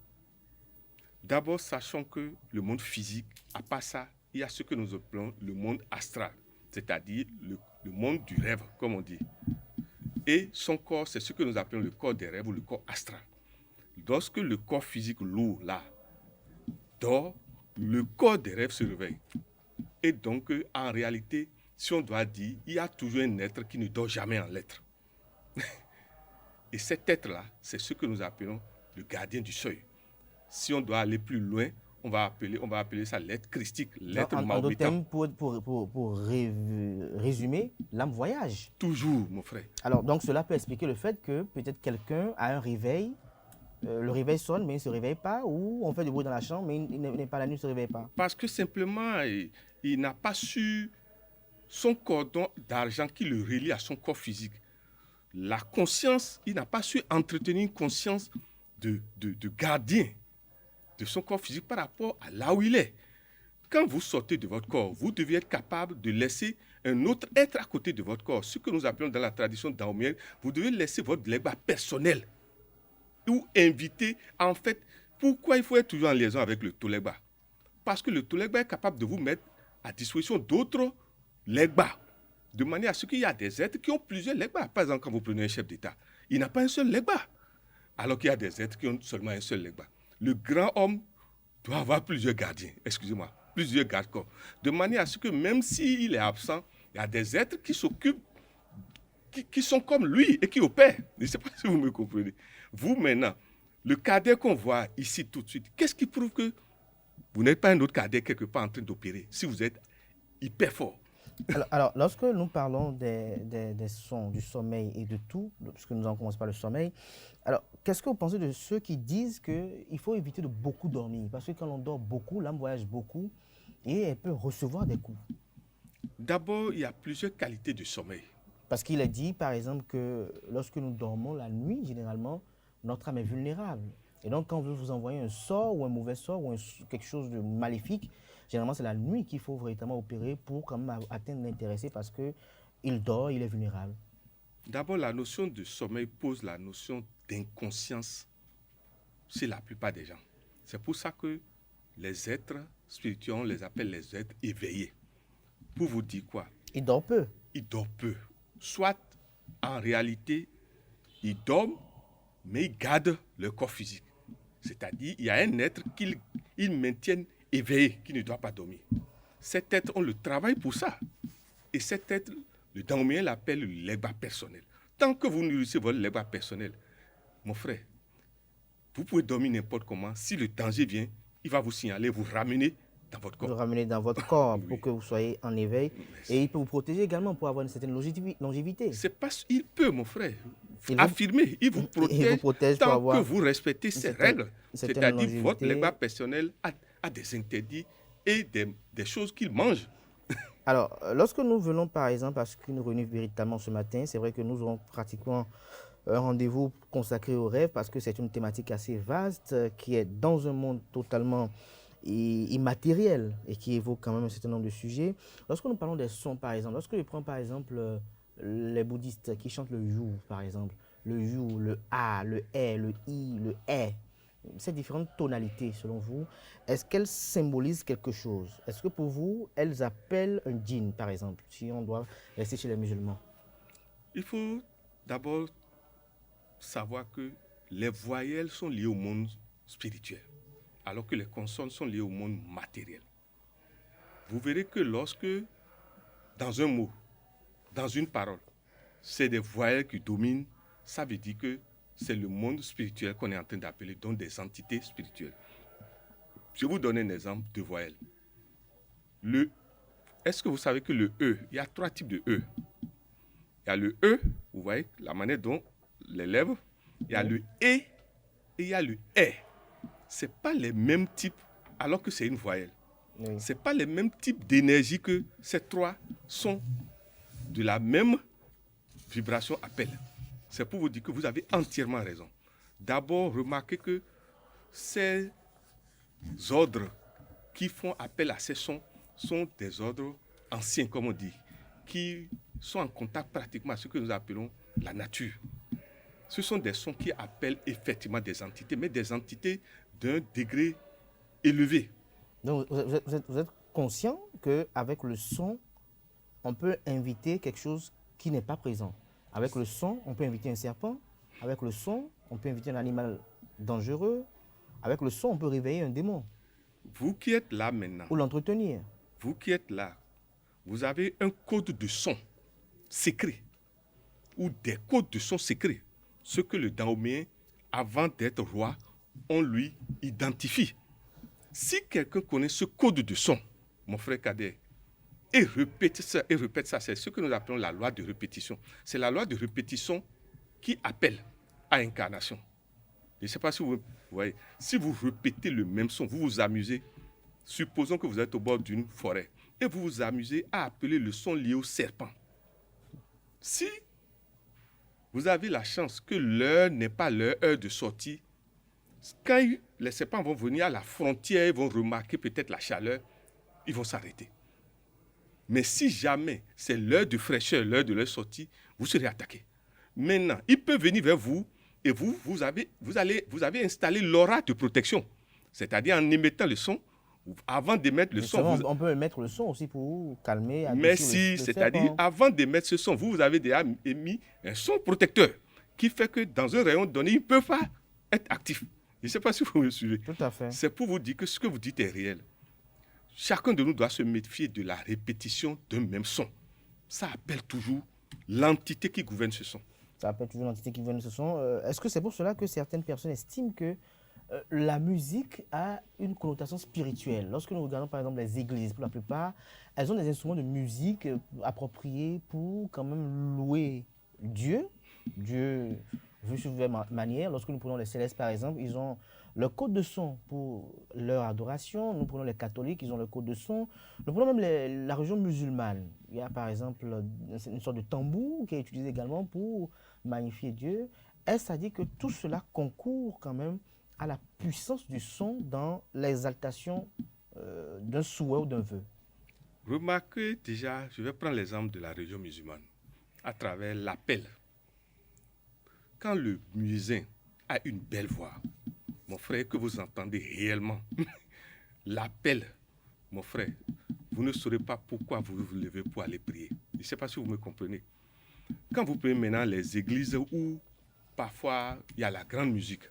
D'abord, sachons que le monde physique, à part ça, il y a ce que nous appelons le monde astral, c'est-à-dire le monde du rêve, comme on dit. Et son corps, c'est ce que nous appelons le corps des rêves ou le corps astral. Lorsque le corps physique lourd, là, dort, le corps des rêves se réveille. Et donc, en réalité, si on doit dire, il y a toujours un être qui ne dort jamais en l'être. Et cet être-là, c'est ce que nous appelons le gardien du seuil. Si on doit aller plus loin, on va appeler ça l'être christique, l'être mahométan. Pour résumer, l'âme voyage. Toujours, mon frère. Alors, donc, cela peut expliquer le fait que peut-être quelqu'un a un réveil, le réveil sonne, mais il ne se réveille pas, ou on fait du bruit dans la chambre, mais il n'est pas la nuit, il ne se réveille pas. Parce que simplement, il n'a pas su son cordon d'argent qui le relie à son corps physique. La conscience, il n'a pas su entretenir une conscience de gardien de son corps physique par rapport à là où il est. Quand vous sortez de votre corps, vous devez être capable de laisser un autre être à côté de votre corps. Ce que nous appelons dans la tradition daomienne, vous devez laisser votre legba personnel ou inviter. En fait, pourquoi il faut être toujours en liaison avec le tolegba? Parce que le tolegba est capable de vous mettre à disposition d'autres legba, de manière à ce qu'il y a des êtres qui ont plusieurs legba. Par exemple, quand vous prenez un chef d'État, il n'a pas un seul legba, alors qu'il y a des êtres qui ont seulement un seul legba. Le grand homme doit avoir plusieurs gardiens, excusez-moi, plusieurs gardes-corps, de manière à ce que même s'il est absent, il y a des êtres qui s'occupent, qui sont comme lui et qui opèrent. Je ne sais pas si vous me comprenez. Vous, maintenant, le cadet qu'on voit ici tout de suite, qu'est-ce qui prouve que vous n'êtes pas un autre cadet quelque part en train d'opérer, si vous êtes hyper fort? Alors, lorsque nous parlons des sons, du sommeil et de tout, puisque nous allons commencer par le sommeil, alors, qu'est-ce que vous pensez de ceux qui disent qu'il faut éviter de beaucoup dormir? Parce que quand on dort beaucoup, l'âme voyage beaucoup et elle peut recevoir des coups. D'abord, il y a plusieurs qualités de sommeil. Parce qu'il est dit, par exemple, que lorsque nous dormons la nuit, généralement, notre âme est vulnérable. Et donc, quand vous envoyez un sort ou un mauvais sort ou quelque chose de maléfique, généralement, c'est la nuit qu'il faut véritablement opérer pour quand même atteindre l'intéressé parce qu'il dort, il est vulnérable. D'abord, la notion de sommeil pose la notion d'inconscience chez la plupart des gens. C'est pour ça que les êtres spirituels, on les appelle les êtres éveillés. Pour vous dire quoi? Ils dorment peu. Ils dorment peu. Soit, en réalité, ils dorment, mais ils gardent leur corps physique. C'est-à-dire, il y a un être qu'ils maintiennent éveillé, qui ne doit pas dormir. Cet être, on le travaille pour ça. Et cet être, le daomien l'appelle le legba personnel. Tant que vous nourrissez votre legba personnel, mon frère, vous pouvez dormir n'importe comment. Si le danger vient, il va vous signaler, vous ramener dans votre Le corps. ramener dans votre corps Oui. pour que vous soyez en éveil. Et il peut vous protéger également pour avoir une certaine longévité. C'est pas, il peut, mon frère, Il vous- affirmer, il vous protège, pour tant avoir que vous respectez ces certaine- règles. certaine C'est-à-dire votre longévité. légat personnel a des interdits et des choses qu'il mange. Alors, lorsque nous venons par exemple à Screen Revenu véritablement ce matin, c'est vrai que nous aurons pratiquement un rendez-vous consacré au rêve parce que c'est une thématique assez vaste qui est dans un monde totalement immatériel et qui évoque quand même un certain nombre de sujets. Lorsque nous parlons des sons par exemple, lorsque je prends par exemple les bouddhistes qui chantent le you par exemple, le you, le a, le e, le i, le e, ces différentes tonalités, selon vous, est-ce qu'elles symbolisent quelque chose? Est-ce que pour vous, elles appellent un djinn, par exemple, si on doit rester chez les musulmans? Il faut d'abord savoir que les voyelles sont liées au monde spirituel, alors que les consonnes sont liées au monde matériel. Vous verrez que lorsque, dans un mot, dans une parole, c'est des voyelles qui dominent, ça veut dire que c'est le monde spirituel qu'on est en train d'appeler, donc des entités spirituelles. Je vais vous donner un exemple de voyelles. Est-ce que vous savez que le E, il y a 3 types de E. Il y a le E, vous voyez, la manière dont les lèvres, il y a le E et il y a le E. Ce n'est pas les mêmes types, alors que c'est une voyelle. Oui. Ce n'est pas les mêmes types d'énergie que ces 3 sons de la même vibration appellent. C'est pour vous dire que vous avez entièrement raison. D'abord, remarquez que ces ordres qui font appel à ces sons sont des ordres anciens, comme on dit, qui sont en contact pratiquement à ce que nous appelons la nature. Ce sont des sons qui appellent effectivement des entités, mais des entités d'un degré élevé. Donc, vous êtes conscient qu'avec le son, on peut inviter quelque chose qui n'est pas présent. Avec le son, on peut inviter un serpent. Avec le son, on peut inviter un animal dangereux. Avec le son, on peut réveiller un démon. Vous qui êtes là maintenant, ou l'entretenir. Vous qui êtes là, vous avez un code de son secret ou des codes de son secret. Ce que le Dahoméen, avant d'être roi, on lui identifie. Si quelqu'un connaît ce code de son, mon frère Kader, et répète ça, c'est ce que nous appelons la loi de répétition. C'est la loi de répétition qui appelle à incarnation. Je ne sais pas si vous voyez. Si vous répétez le même son, vous vous amusez. Supposons que vous êtes au bord d'une forêt et vous vous amusez à appeler le son lié au serpent. Si vous avez la chance que l'heure n'est pas leur heure de sortie, quand les serpents vont venir à la frontière, ils vont remarquer peut-être la chaleur, ils vont s'arrêter. Mais si jamais c'est l'heure de fraîcheur, l'heure de leur sortie, vous serez attaqué. Maintenant, ils peuvent venir vers vous et vous avez installé l'aura de protection. C'est-à-dire en émettant le son, avant d'émettre le son... On peut émettre le son aussi pour calmer... Merci, c'est-à-dire avant d'émettre ce son, vous avez déjà émis un son protecteur qui fait que dans un rayon donné, ils ne peuvent pas être actifs. Je ne sais pas si vous me suivez. Tout à fait. C'est pour vous dire que ce que vous dites est réel. Chacun de nous doit se méfier de la répétition d'un même son. Ça appelle toujours l'entité qui gouverne ce son. Ça appelle toujours l'entité qui gouverne ce son. Est-ce que c'est pour cela que certaines personnes estiment que la musique a une connotation spirituelle? Lorsque nous regardons par exemple les églises, pour la plupart, elles ont des instruments de musique appropriés pour quand même louer Dieu. Dieu vu sur diverses manières. Lorsque nous prenons les célestes par exemple, ils ont leur code de son pour leur adoration. Nous prenons les catholiques, ils ont leur code de son. Nous prenons même la religion musulmane. Il y a par exemple une sorte de tambour qui est utilisé également pour magnifier Dieu. Est-ce à dire que tout cela concourt quand même à la puissance du son dans l'exaltation d'un souhait ou d'un vœu? Remarquez déjà, je vais prendre l'exemple de la religion musulmane, à travers l'appel. Quand le muezzin a une belle voix, mon frère, que vous entendez réellement, l'appel, mon frère, vous ne saurez pas pourquoi vous vous levez pour aller prier. Je ne sais pas si vous me comprenez. Quand vous prenez maintenant les églises où parfois il y a la grande musique,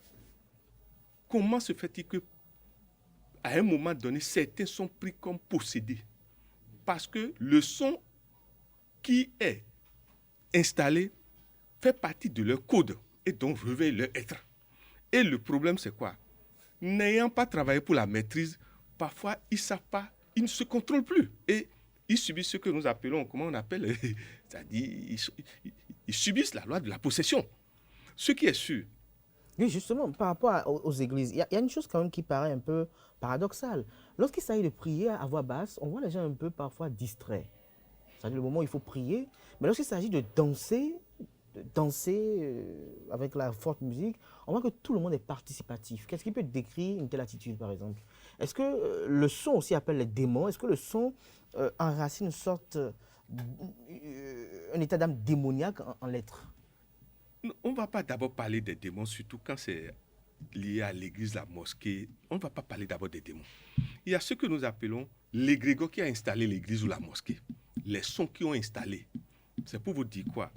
comment se fait-il que à un moment donné, certains sont pris comme possédés? Parce que le son qui est installé fait partie de leur code et donc réveille leur être. Et le problème, c'est quoi? N'ayant pas travaillé pour la maîtrise, parfois, ils ne savent pas, ils ne se contrôlent plus. Et ils subissent ce que nous appelons, comment on appelle, c'est-à-dire, ils subissent la loi de la possession. Ce qui est sûr. Oui, justement, par rapport aux églises, il y a une chose quand même qui paraît un peu paradoxale. Lorsqu'il s'agit de prier à voix basse, on voit les gens un peu parfois distraits. C'est-à-dire le moment où il faut prier, mais lorsqu'il s'agit de danser avec la forte musique, on voit que tout le monde est participatif. Qu'est-ce qui peut décrire une telle attitude, par exemple? Est-ce que le son aussi appelle les démons? Est-ce que le son enracine une sorte, un état d'âme démoniaque en l'être? On ne va pas d'abord parler des démons, surtout quand c'est lié à l'église, la mosquée. On ne va pas parler d'abord des démons. Il y a ce que nous appelons l'égrégore qui a installé l'église ou la mosquée. Les sons qui ont installé. C'est pour vous dire quoi?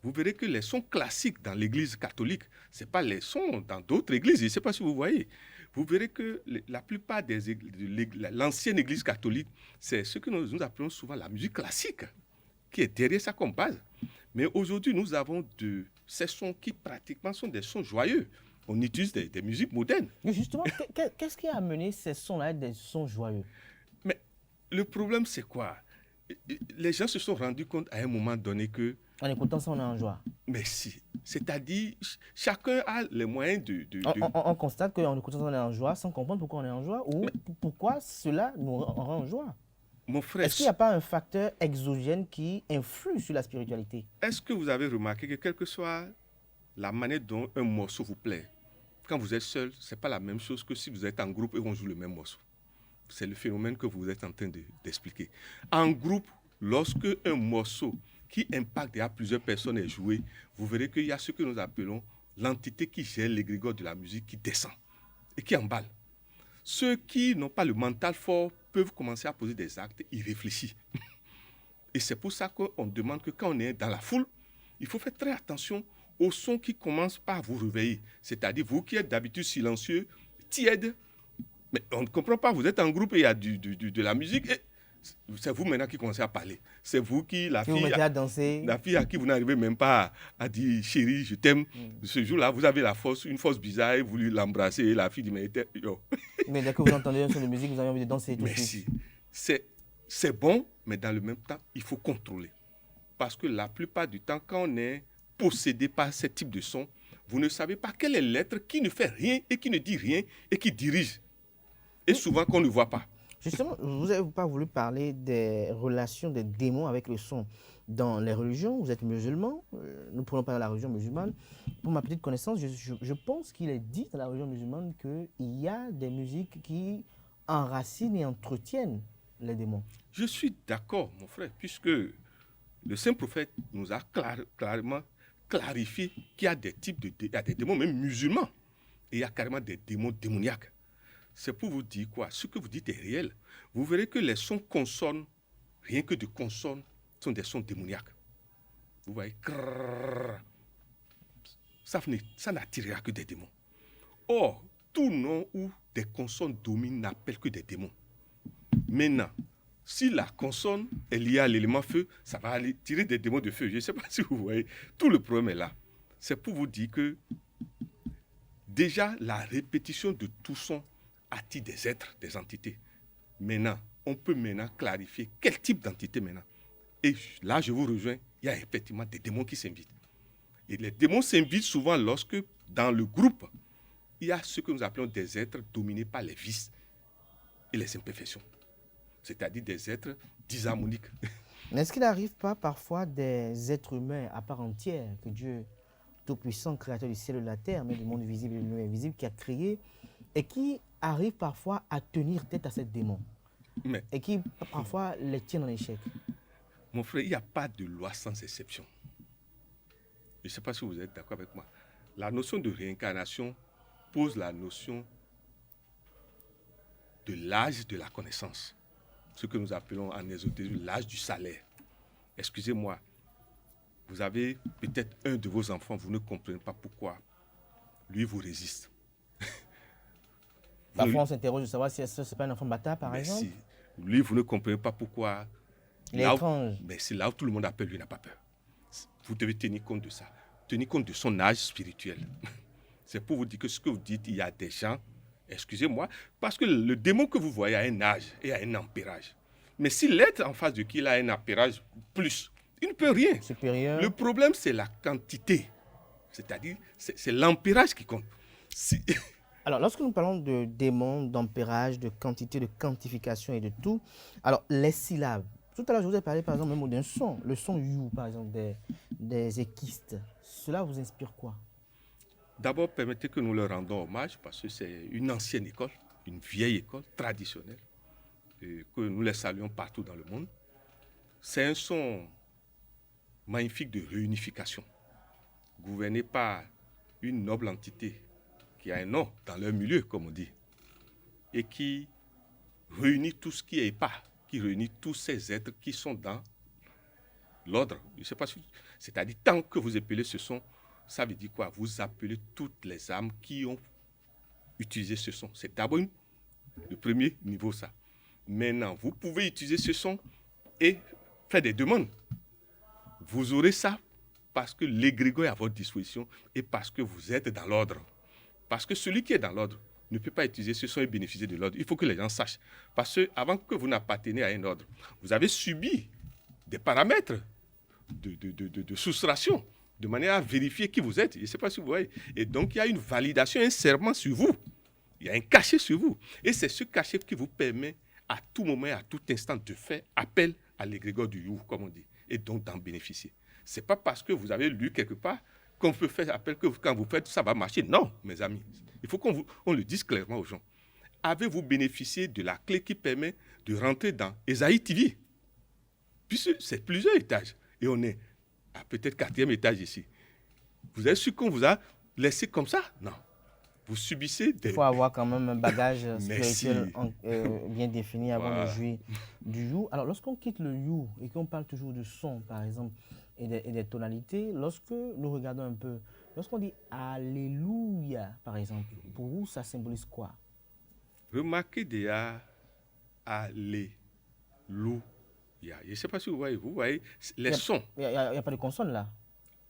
Vous verrez que les sons classiques dans l'église catholique, ce n'est pas les sons dans d'autres églises. Je ne sais pas si vous voyez. Vous verrez que la plupart des églises, l'ancienne église catholique, c'est ce que nous appelons souvent la musique classique, qui est derrière ça comme base. Mais aujourd'hui, nous avons ces sons qui pratiquement sont des sons joyeux. On utilise des musiques modernes. Mais justement, qu'est-ce qui a amené ces sons-là à être des sons joyeux? Mais le problème, c'est quoi? Les gens se sont rendus compte à un moment donné que... En écoutant ça, on est en joie. Mais si. C'est-à-dire, chacun a les moyens On constate qu'en écoutant ça, on est en joie sans comprendre pourquoi on est en joie ou pourquoi cela nous rend en joie. Mon frère... Est-ce qu'il n'y a pas un facteur exogène qui influe sur la spiritualité? Est-ce que vous avez remarqué que quelle que soit la manière dont un morceau vous plaît, quand vous êtes seul, ce n'est pas la même chose que si vous êtes en groupe et on joue le même morceau. C'est le phénomène que vous êtes en train d'expliquer. En groupe, lorsque un morceau qui impacte à plusieurs personnes est joué, vous verrez qu'il y a ce que nous appelons l'entité qui gère l'égrégore de la musique qui descend et qui emballe. Ceux qui n'ont pas le mental fort peuvent commencer à poser des actes irréfléchis. Et c'est pour ça qu'on demande que quand on est dans la foule, il faut faire très attention aux sons qui commencent par vous réveiller. C'est-à-dire vous qui êtes d'habitude silencieux, tiède, mais on ne comprend pas, vous êtes en groupe et il y a de la musique et c'est vous maintenant qui commencez à parler. C'est vous qui, la fille à danser. La fille à qui vous n'arrivez même pas à dire chérie, je t'aime. Ce jour-là, vous avez une force bizarre et vous voulez l'embrasser et la fille dit mais yo. Mais dès que vous entendez un son de musique, vous avez envie de danser tout de suite. C'est bon, mais dans le même temps, il faut contrôler. Parce que la plupart du temps, quand on est possédé par ce type de son, vous ne savez pas quel est l'être qui ne fait rien et qui ne dit rien et qui dirige. Et souvent qu'on ne voit pas. Justement, vous n'avez pas voulu parler des relations des démons avec le son. Dans les religions, vous êtes musulman, nous prenons pas dans la religion musulmane. Pour ma petite connaissance, je pense qu'il est dit dans la religion musulmane qu'il y a des musiques qui enracinent et entretiennent les démons. Je suis d'accord, mon frère, puisque le saint prophète nous a clairement clarifié qu'il y a des types il y a des démons, même musulmans, et il y a carrément des démons démoniaques. C'est pour vous dire quoi? Ce que vous dites est réel. Vous verrez que les sons consonnes, rien que de consonnes, sont des sons démoniaques. Vous voyez, ça n'attirera que des démons. Or, tout nom où des consonnes dominent n'appelle que des démons. Maintenant, si la consonne est liée à l'élément feu, ça va aller tirer des démons de feu. Je ne sais pas si vous voyez. Tout le problème est là. C'est pour vous dire que déjà, la répétition de tout son attire des êtres, des entités. Maintenant, on peut clarifier quel type d'entité maintenant. Et là, je vous rejoins, il y a effectivement des démons qui s'invitent. Et les démons s'invitent souvent lorsque, dans le groupe, il y a ce que nous appelons des êtres dominés par les vices et les imperfections. C'est-à-dire des êtres disharmoniques. Est-ce qu'il n'arrive pas parfois des êtres humains à part entière que Dieu, tout-puissant, créateur du ciel et de la terre, mais du monde visible et du monde invisible, qui a créé, et qui arrive parfois à tenir tête à ces démons, et qui parfois les tient en échec? Mon frère, il n'y a pas de loi sans exception. Je ne sais pas si vous êtes d'accord avec moi. La notion de réincarnation pose la notion de l'âge de la connaissance. Ce que nous appelons en ésotérisme l'âge du salaire. Excusez-moi, vous avez peut-être un de vos enfants, vous ne comprenez pas pourquoi. Lui vous résiste. Parfois, on s'interroge de savoir si ce n'est pas un enfant bâtard, par exemple. Si. Lui, vous ne comprenez pas pourquoi. Il est étrange. Mais c'est là où tout le monde appelle, lui n'a pas peur. Vous devez tenir compte de ça. Tenir compte de son âge spirituel. C'est pour vous dire que ce que vous dites, il y a des gens Excusez-moi, parce que le démon que vous voyez a un âge et a un ampérage. Mais si l'être en face de qui il a un ampérage plus, il ne peut rien. Supérieur. Le problème, c'est la quantité. C'est-à-dire, c'est l'ampérage qui compte. Alors, lorsque nous parlons de démon, d'ampérage, de quantité, de quantification et de tout, alors les syllabes. Tout à l'heure, je vous ai parlé par exemple même d'un son. Le son you, par exemple, des équistes. Cela vous inspire quoi? D'abord, permettez que nous leur rendons hommage parce que c'est une ancienne école, une vieille école traditionnelle, et que nous les saluons partout dans le monde. C'est un son magnifique de réunification, gouverné par une noble entité qui a un nom dans leur milieu, comme on dit, et qui réunit tout ce qui est pas, qui réunit tous ces êtres qui sont dans l'ordre. Je ne sais pas si, c'est-à-dire, tant que vous appelez ce son, ça veut dire quoi? Vous appelez toutes les âmes qui ont utilisé ce son. C'est d'abord le premier niveau, ça. Maintenant, vous pouvez utiliser ce son et faire des demandes. Vous aurez ça parce que l'égrégore est à votre disposition et parce que vous êtes dans l'ordre. Parce que celui qui est dans l'ordre ne peut pas utiliser ce son et bénéficier de l'ordre. Il faut que les gens sachent. Parce que avant que vous n'appartenez à un ordre, vous avez subi des paramètres de soustraction, de manière à vérifier qui vous êtes. Je ne sais pas si vous voyez. Et donc, il y a une validation, un serment sur vous. Il y a un cachet sur vous. Et c'est ce cachet qui vous permet à tout moment et à tout instant de faire appel à l'égrégore du you, comme on dit, et donc d'en bénéficier. Ce n'est pas parce que vous avez lu quelque part qu'on peut faire appel que quand vous faites ça va marcher. Non, mes amis. Il faut qu'on le dise clairement aux gens. Avez-vous bénéficié de la clé qui permet de rentrer dans Esaïe TV? Puisque c'est plusieurs étages. Et on est à peut-être 4e étage ici. Vous avez su qu'on vous a laissé comme ça? Non. Vous subissez des... Il faut avoir quand même un bagage spirituel bien défini avant de jouir du you. Alors, lorsqu'on quitte le you et qu'on parle toujours de son, par exemple, et des tonalités, lorsque nous regardons un peu, lorsqu'on dit Alléluia, par exemple, pour vous, ça symbolise quoi? Remarquez déjà Alléluia. Je ne sais pas si vous voyez les sons. Il n'y a pas de consonne là?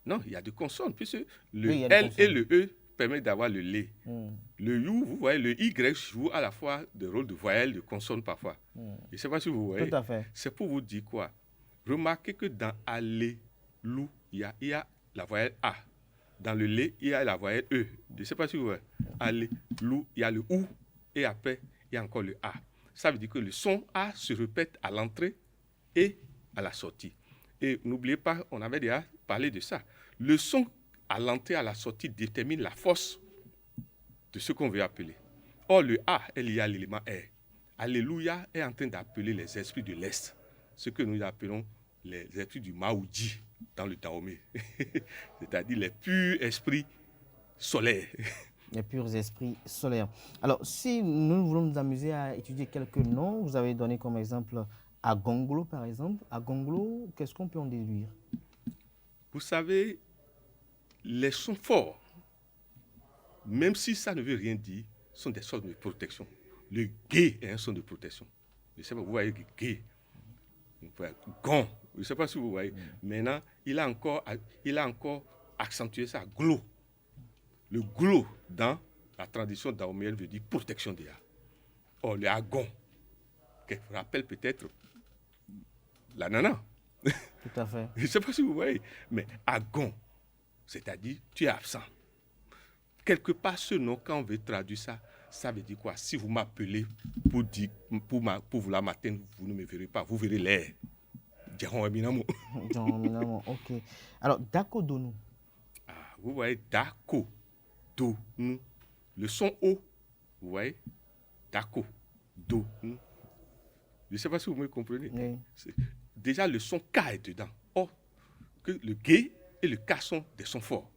Non, il y a des consonnes, puisque le L et le E permettent d'avoir le lé. Le you, vous voyez, le Y joue à la fois le rôle de voyelle, de consonne parfois. Je ne sais pas si vous voyez. Tout à fait. C'est pour vous dire quoi? Remarquez que dans Alléluia, il y a la voyelle A. Dans le lé, il y a la voyelle E. Je ne sais pas si vous voyez. Alléluia, il y a le OU et après, il y a encore le A. Ça veut dire que le son A se répète à l'entrée et à la sortie. Et n'oubliez pas, on avait déjà parlé de ça. Le son à l'entrée et à la sortie détermine la force de ce qu'on veut appeler. Or, le A est lié à l'élément R. Alléluia est en train d'appeler les esprits de l'Est, ce que nous appelons les esprits du Maoudi dans le Dahomey, c'est-à-dire les purs esprits solaires. Les purs esprits solaires. Alors, si nous voulons nous amuser à étudier quelques noms, vous avez donné comme exemple Agonglo, par exemple. Agonglo, qu'est-ce qu'on peut en déduire? Vous savez, les sons forts, même si ça ne veut rien dire, sont des sortes de protection. Le gué est un son de protection. Je ne sais pas, vous voyez, gué, gong, je ne sais pas si vous voyez. Maintenant, il a encore accentué ça, glo. Le glo, dans la tradition dahoméenne, veut dire protection des âmes. Or, le agon, qui rappelle peut-être la nana. Tout à fait. Je ne sais pas si vous voyez, mais agon, c'est-à-dire tu es absent. Quelque part, ce nom, quand on veut traduire ça, ça veut dire quoi? Si vous m'appelez pour vous la matin, vous ne me verrez pas, vous verrez l'air. Djaron Minamo. Djaron Minamo, ok. Alors, Dako Donou. Ah, vous voyez, Dako Donou. Le son O, vous voyez, Dako Donou. Je ne sais pas si vous me comprenez. Oui. Déjà, le son K est dedans. Or, que le G et le K sont des sons forts.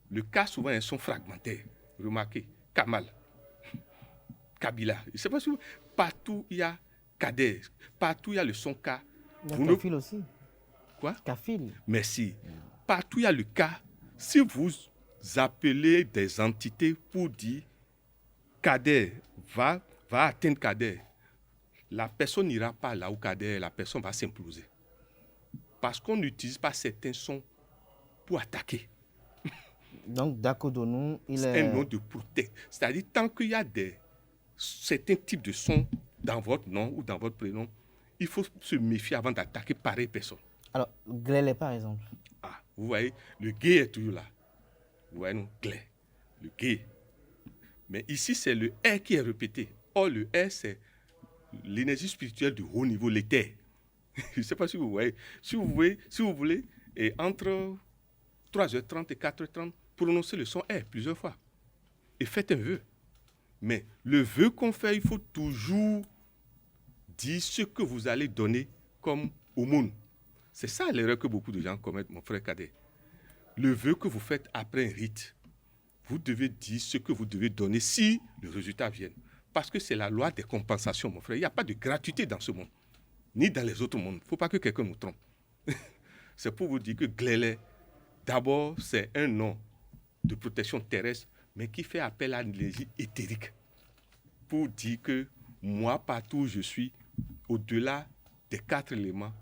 Le K, souvent, est un son fragmentaire. Remarquez, Kamal, Kabila. Je ne sais pas si vous... Partout, il y a Kader. Partout, il y a le son K. Il y a Kafil aussi. Quoi? Kafil. Merci. Partout, il y a le K. Si vous appelez des entités pour dire Kader va atteindre Kader, la personne n'ira pas là où Kader est, la personne va s'imploser. Parce qu'on n'utilise pas certains sons pour attaquer. Donc, Dako Donou, il est... C'est un nom de protection. C'est-à-dire, tant qu'il y a des certains types de sons dans votre nom ou dans votre prénom, il faut se méfier avant d'attaquer pareille personne. Alors, Glélé, par exemple. Ah, vous voyez, le gay est toujours là. Vous voyez, non, glé, le gay. Mais ici, c'est le R qui est répété. Or, le R, c'est l'énergie spirituelle du haut niveau, l'éther. Je ne sais pas si vous voyez. Si vous voulez, et entre 3h30 et 4h30, prononcez le son R plusieurs fois. Et faites un vœu. Mais le vœu qu'on fait, il faut toujours dire ce que vous allez donner comme aumône. C'est ça l'erreur que beaucoup de gens commettent, mon frère Cadet. Le vœu que vous faites après un rite, vous devez dire ce que vous devez donner si le résultat vient. Parce que c'est la loi des compensations, mon frère. Il n'y a pas de gratuité dans ce monde, ni dans les autres mondes. Il ne faut pas que quelqu'un nous trompe. C'est pour vous dire que Glélé, d'abord, c'est un nom de protection terrestre, mais qui fait appel à l'énergie éthérique. Pour dire que moi, partout où je suis, au-delà des 4 éléments,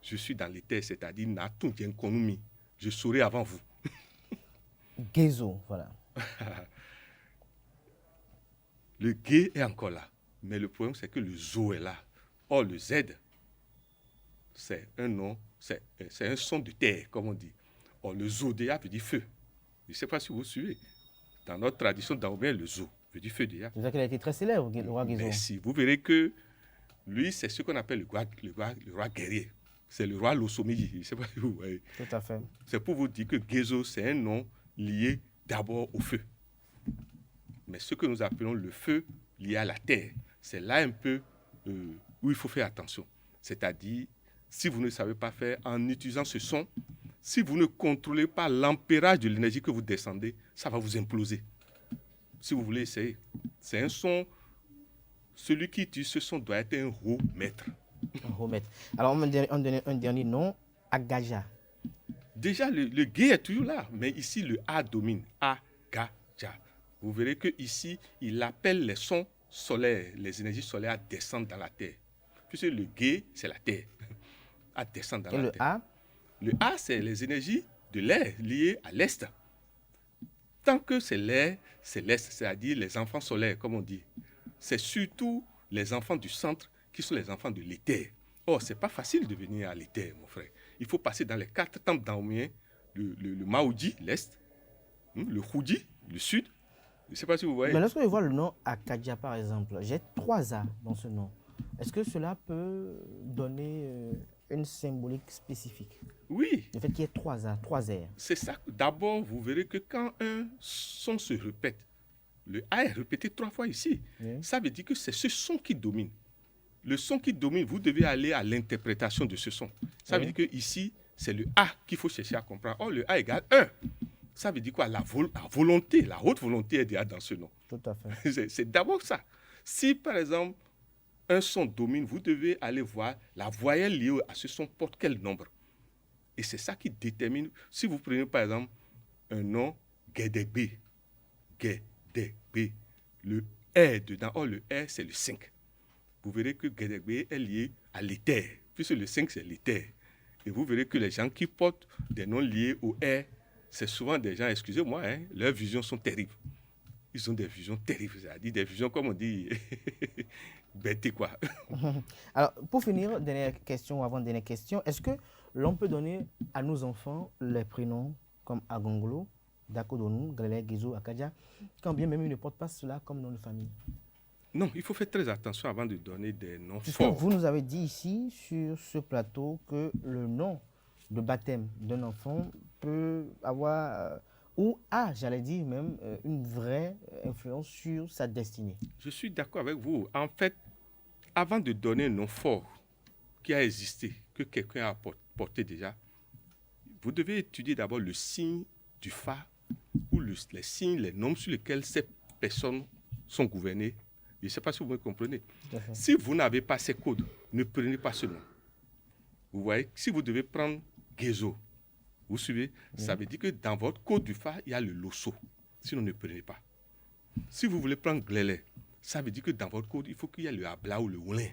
je suis dans l'éther, c'est-à-dire Natou Djenkonoumi. Je saurai avant vous. Gézo, voilà. Le Gé est encore là. Mais le problème, c'est que le Zo est là. Or, le Z, c'est un nom, c'est un son de terre, comme on dit. Or, le Zodéa veut dire feu. Je ne sais pas si vous suivez. Dans notre tradition daoubéenne, le Zo veut dire feu déjà. C'est vrai qu'il a été très célèbre, le roi Gézo. Merci. Vous verrez que lui, c'est ce qu'on appelle le roi guerrier. C'est le roi Losomiji. Je ne sais pas si vous voyez. Tout à fait. C'est pour vous dire que Gézo, c'est un nom lié d'abord au feu. Mais ce que nous appelons le feu lié à la terre, c'est là un peu où il faut faire attention. C'est-à-dire, si vous ne savez pas faire en utilisant ce son, si vous ne contrôlez pas l'ampérage de l'énergie que vous descendez, ça va vous imploser. Si vous voulez essayer, c'est un son, celui qui utilise ce son doit être un haut maître. Un haut maître. Alors, on va donner un dernier nom, Agaja. Déjà, le Gé est toujours là, mais ici, le A domine. Agaja. Vous verrez qu'ici, il appelle les sons solaires, les énergies solaires à descendre dans la terre. Puisque le Gé, c'est la terre, à descendre dans la terre. Et le A? Le A, c'est les énergies de l'air liées à l'Est. Tant que c'est l'air, c'est l'Est, c'est-à-dire les enfants solaires, comme on dit. C'est surtout les enfants du centre qui sont les enfants de l'éther. Or, ce n'est pas facile de venir à l'éther, mon frère. Il faut passer dans les 4 temples daoméens, le Maoudi, l'Est, le Khoudi, le Sud. Je ne sais pas si vous voyez. Mais lorsque je vois le nom Akadia, par exemple, j'ai 3 A dans ce nom. Est-ce que cela peut donner une symbolique spécifique? Oui. Le fait qu'il y ait 3 A, 3 R. C'est ça. D'abord, vous verrez que quand un son se répète, le A est répété 3 fois ici. Oui. Ça veut dire que c'est ce son qui domine. Le son qui domine, vous devez aller à l'interprétation de ce son. Ça veut dire que ici, c'est le A qu'il faut chercher à comprendre. Or, le A égale 1. Ça veut dire quoi? La volonté, la haute volonté est déjà dans ce nom. Tout à fait. C'est d'abord ça. Si, par exemple, un son domine, vous devez aller voir la voyelle liée à ce son porte quel nombre. Et c'est ça qui détermine. Si vous prenez, par exemple, un nom, Guédégbé, le R dedans, or le R, c'est le 5. Vous verrez que Guédégbé est lié à l'éther, puisque le 5, c'est l'éther. Et vous verrez que les gens qui portent des noms liés au R, c'est souvent des gens, excusez-moi, leurs visions sont terribles. Ils ont des visions terribles, c'est-à-dire des visions, comme on dit, bêtes, quoi. Alors, pour finir, dernière question, avant dernière question, est-ce que l'on peut donner à nos enfants les prénoms comme Agonglo, Dakodonou, Glélé, Gézo, Akadia, quand bien même ils ne portent pas cela comme nom de famille? Non, il faut faire très attention avant de donner des noms puisque forts. Vous nous avez dit ici, sur ce plateau, que le nom de baptême d'un enfant peut avoir, ou a, j'allais dire même, une vraie influence sur sa destinée. Je suis d'accord avec vous. En fait, avant de donner un nom fort qui a existé, que quelqu'un a porté déjà, vous devez étudier d'abord le signe du Fa, ou les signes, les noms sur lesquels ces personnes sont gouvernées. Je ne sais pas si vous me comprenez. Si vous n'avez pas ces codes, ne prenez pas ce nom. Vous voyez, si vous devez prendre Gézo, vous suivez, ça veut dire que dans votre code du Fa, il y a le Loso. Sinon, ne prenez pas. Si vous voulez prendre Glélé, ça veut dire que dans votre code, il faut qu'il y ait le Abla ou le Oulin.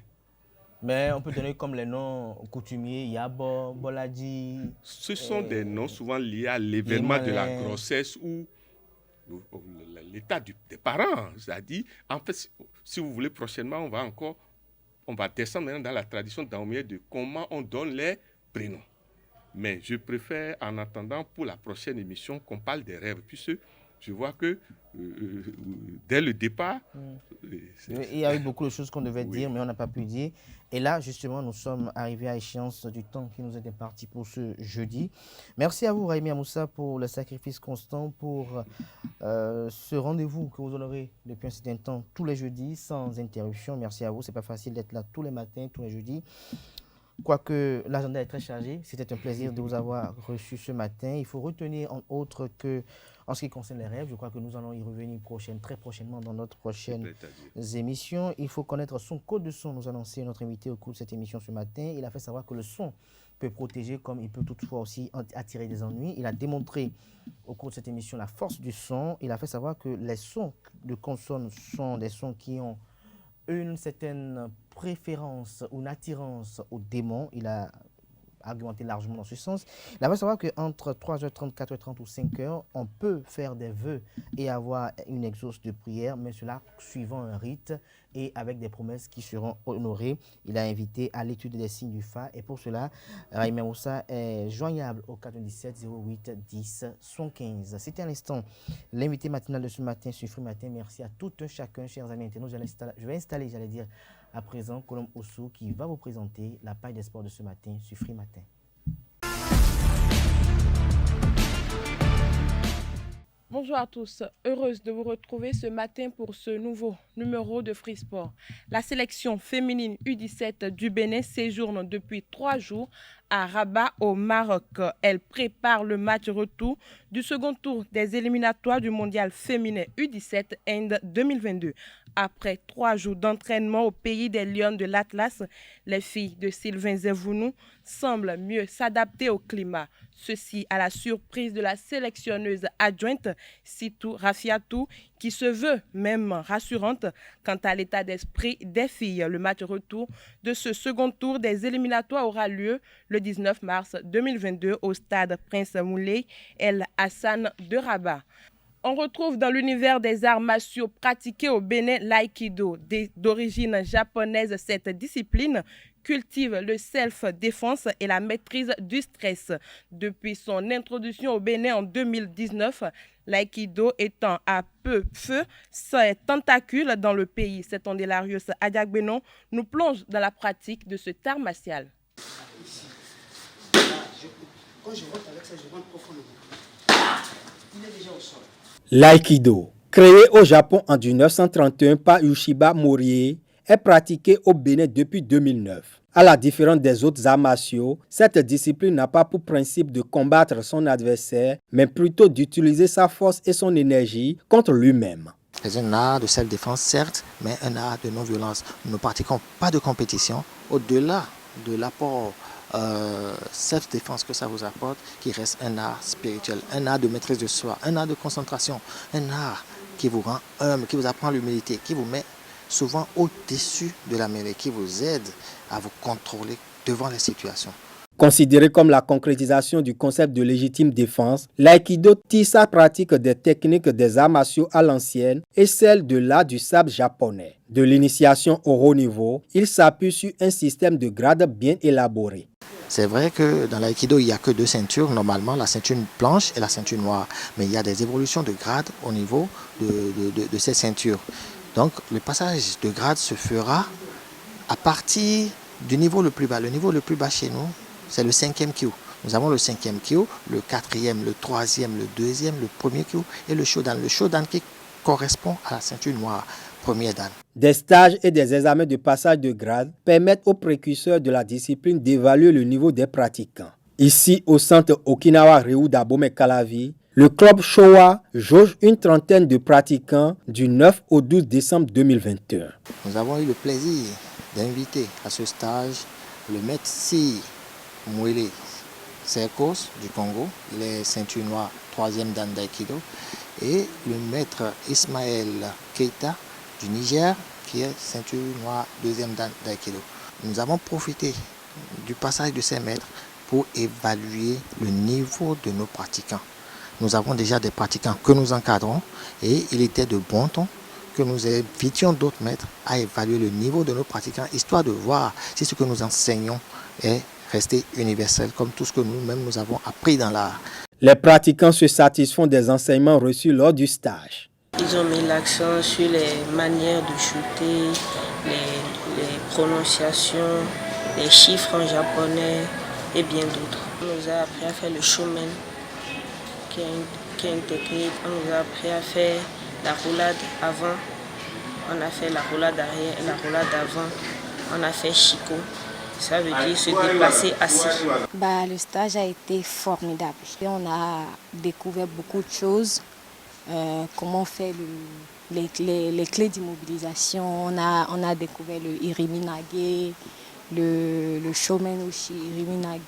Mais on peut donner comme les noms coutumiers, Yabo, Boladi. Ce sont des noms souvent liés à l'événement de la grossesse ou l'état des parents. C'est-à-dire, en fait, si vous voulez, prochainement, on va descendre maintenant dans la tradition daomienne de comment on donne les prénoms. Mais je préfère, en attendant, pour la prochaine émission, qu'on parle des rêves, puisque je vois que dès le départ... Il y a eu beaucoup de choses qu'on devait dire, mais on n'a pas pu dire. Et là, justement, nous sommes arrivés à échéance du temps qui nous était parti pour ce jeudi. Merci à vous, Raimi Amoussa, pour le sacrifice constant, pour ce rendez-vous que vous honorez depuis un certain temps, tous les jeudis, sans interruption. Merci à vous. Ce n'est pas facile d'être là tous les matins, tous les jeudis. Quoique l'agenda est très chargé, c'était un plaisir de vous avoir reçu ce matin. Il faut retenir, en autre que, en ce qui concerne les rêves, je crois que nous allons y revenir très prochainement dans notre prochaine émission. Il faut connaître son code de son. Nous annonçons notre invité au cours de cette émission ce matin. Il a fait savoir que le son peut protéger comme il peut toutefois aussi attirer des ennuis. Il a démontré au cours de cette émission la force du son. Il a fait savoir que les sons de consonnes sont des sons qui ont une certaine préférence ou une attirance au démon. Il a argumenté largement dans ce sens. Il a fait savoir qu'entre 3h30, 4h30 ou 5h, on peut faire des vœux et avoir une exauce de prière, mais cela suivant un rite et avec des promesses qui seront honorées. Il a invité à l'étude des signes du Fa et pour cela, Raimi Amoussa est joignable au 97 08 10 75. C'était à l'instant l'invité matinal de ce matin sur Free Matin. Merci à tout un chacun, chers amis internautes. Je vais installer, à présent, Colombe Ossou qui va vous présenter la page des sports de ce matin sur Free Matin. Bonjour à tous, heureuse de vous retrouver ce matin pour ce nouveau numéro de Free Sport. La sélection féminine U17 du Bénin séjourne depuis 3 jours à Rabat au Maroc. Elle prépare le match retour du second tour des éliminatoires du mondial féminin U17 Inde 2022. Après 3 jours d'entraînement au pays des Lions de l'Atlas, les filles de Sylvain Zevounou semblent mieux s'adapter au climat. Ceci à la surprise de la sélectionneuse adjointe Sitou Rafiatou, qui se veut même rassurante quant à l'état d'esprit des filles. Le match retour de ce second tour des éliminatoires aura lieu le 19 mars 2022 au stade Prince Moulay El Hassan de Rabat. On retrouve dans l'univers des arts martiaux pratiqués au Bénin l'aïkido. D'origine japonaise, cette discipline cultive le self-défense et la maîtrise du stress. Depuis son introduction au Bénin en 2019, l'aïkido étant à peu feu ses tentacules dans le pays. C'est Ondélarius Adiagbenon nous plonge dans la pratique de cet art martial. Quand je rentre avec ça, je rentre profondément. Il est déjà au sol. L'aïkido, créé au Japon en 1931 par Yoshiba Morie, est pratiqué au Bénin depuis 2009. À la différence des autres arts martiaux, cette discipline n'a pas pour principe de combattre son adversaire, mais plutôt d'utiliser sa force et son énergie contre lui-même. C'est un art de self-défense, certes, mais un art de non-violence. Nous ne pratiquons pas de compétition. Au-delà de l'apport self-défense que ça vous apporte, qui reste un art spirituel, un art de maîtrise de soi, un art de concentration, un art qui vous rend humble, qui vous apprend l'humilité, qui vous met souvent au-dessus de la mêlée, qui vous aide à vous contrôler devant les situations. Considéré comme la concrétisation du concept de légitime défense, l'aïkido tire sa pratique des techniques des arts martiaux à l'ancienne et celle de l'art du sabre japonais. De l'initiation au haut niveau, il s'appuie sur un système de grades bien élaboré. C'est vrai que dans l'aïkido, il n'y a que 2 ceintures, normalement, la ceinture blanche et la ceinture noire. Mais il y a des évolutions de grades au niveau de ces ceintures. Donc le passage de grade se fera à partir du niveau le plus bas. Le niveau le plus bas chez nous, c'est le 5e kyu. Nous avons le 5e kyu, le 4e, le 3e, le 2e, le 1er kyu et le shodan. Le shodan qui correspond à la ceinture noire, premier dan. Des stages et des examens de passage de grade permettent aux précurseurs de la discipline d'évaluer le niveau des pratiquants. Ici, au centre Okinawa Ryu d'Abomey Calavi, le club Showa jauge une trentaine de pratiquants du 9 au 12 décembre 2021. Nous avons eu le plaisir d'inviter à ce stage le maître Si Mwele Serkos du Congo, il est ceinture noire 3e dan d'aïkido, et le maître Ismaël Keita du Niger, qui est ceinture noire 2e dan d'aïkido. Nous avons profité du passage de ces maîtres pour évaluer le niveau de nos pratiquants. nous avons déjà des pratiquants que nous encadrons et il était de bon ton que nous invitions d'autres maîtres à évaluer le niveau de nos pratiquants, histoire de voir si ce que nous enseignons est resté universel, comme tout ce que nous-mêmes nous avons appris dans l'art. Les pratiquants se satisfont des enseignements reçus lors du stage. Ils ont mis l'accent sur les manières de shooter, les prononciations, les chiffres en japonais et bien d'autres. On nous a appris à faire le showman, qui est une technique. On nous a appris à faire la roulade avant, on a fait la roulade arrière et la roulade avant, on a fait Chico. Ça veut dire se déplacer assis. Le stage a été formidable. Et on a découvert beaucoup de choses. Comment faire les clés d'immobilisation. On a découvert le iriminage, le showman aussi, iriminage.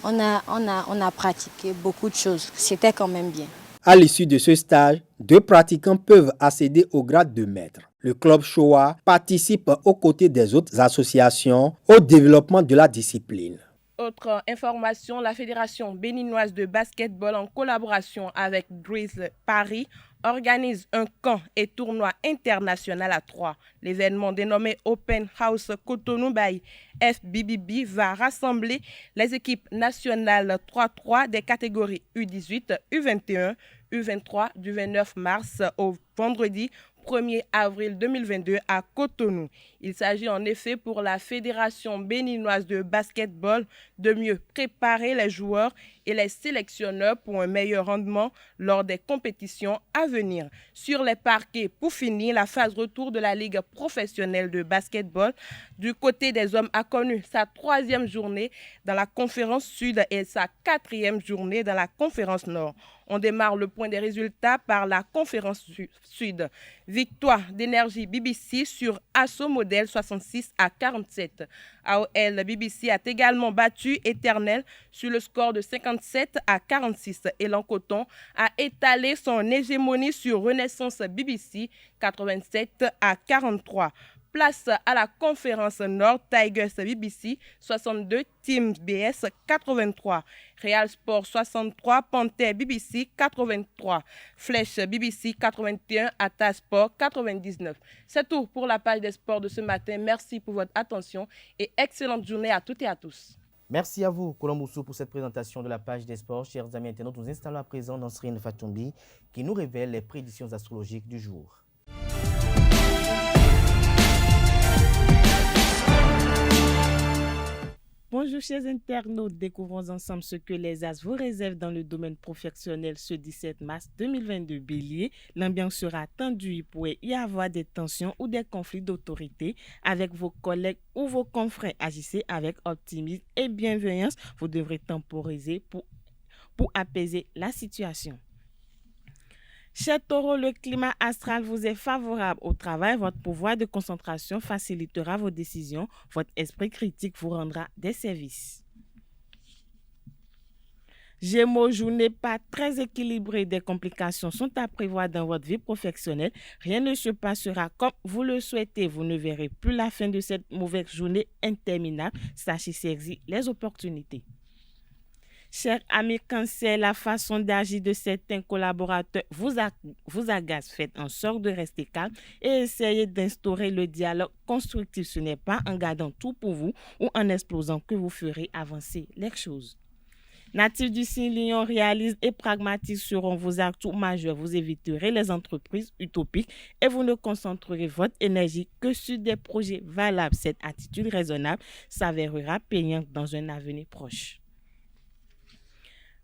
On a pratiqué beaucoup de choses. C'était quand même bien. À l'issue de ce stage, 2 pratiquants peuvent accéder au grade de maître. Le club Showa participe aux côtés des autres associations au développement de la discipline. Autre information, la Fédération béninoise de basketball en collaboration avec Drizzle Paris organise un camp et tournoi international à 3. L'événement dénommé Open House Cotonou by FBBB va rassembler les équipes nationales 3-3 des catégories U18, U21, U23 du 29 mars au vendredi 1er avril 2022 à Cotonou. Il s'agit en effet pour la Fédération béninoise de basketball de mieux préparer les joueurs et les sélectionneurs pour un meilleur rendement lors des compétitions à venir. Sur les parquets, pour finir, la phase retour de la Ligue professionnelle de basketball du côté des hommes a connu sa 3e journée dans la conférence Sud et sa 4e journée dans la conférence Nord. On démarre le point des résultats par la conférence Sud. Victoire d'Énergie BBC sur Asso Modèle 66-47. AOL BBC a également battu Éternel sur le score de 57-46. Elan Coton a étalé son hégémonie sur Renaissance BBC 87-43. Place à la conférence Nord, Tigers BBC 62, Team BS 83, Real Sport 63, Panther BBC 83, Flèche BBC 81, Ata Sport 99. C'est tout pour la page des sports de ce matin. Merci pour votre attention et excellente journée à toutes et à tous. Merci à vous, Colomboussou, pour cette présentation de la page des sports. Chers amis internautes, nous installons à présent Nasrine Fatombi qui nous révèle les prédictions astrologiques du jour. Bonjour chers internautes, découvrons ensemble ce que les As vous réservent dans le domaine professionnel ce 17 mars 2022. Bélier, l'ambiance sera tendue, il pourrait y avoir des tensions ou des conflits d'autorité avec vos collègues ou vos confrères. Agissez avec optimisme et bienveillance, vous devrez temporiser pour apaiser la situation. Cher Taureau, le climat astral vous est favorable au travail. Votre pouvoir de concentration facilitera vos décisions. Votre esprit critique vous rendra des services. Gémeaux, journée pas très équilibrée. Des complications sont à prévoir dans votre vie professionnelle. Rien ne se passera comme vous le souhaitez. Vous ne verrez plus la fin de cette mauvaise journée interminable. Sachez saisir les opportunités. Chers amis Cancer, la façon d'agir de certains collaborateurs vous agace. Faites en sorte de rester calme et essayez d'instaurer le dialogue constructif. Ce n'est pas en gardant tout pour vous ou en explosant que vous ferez avancer les choses. Natifs du signe Lion, réalistes et pragmatiques seront vos atouts majeurs. Vous éviterez les entreprises utopiques et vous ne concentrerez votre énergie que sur des projets valables. Cette attitude raisonnable s'avérera payante dans un avenir proche.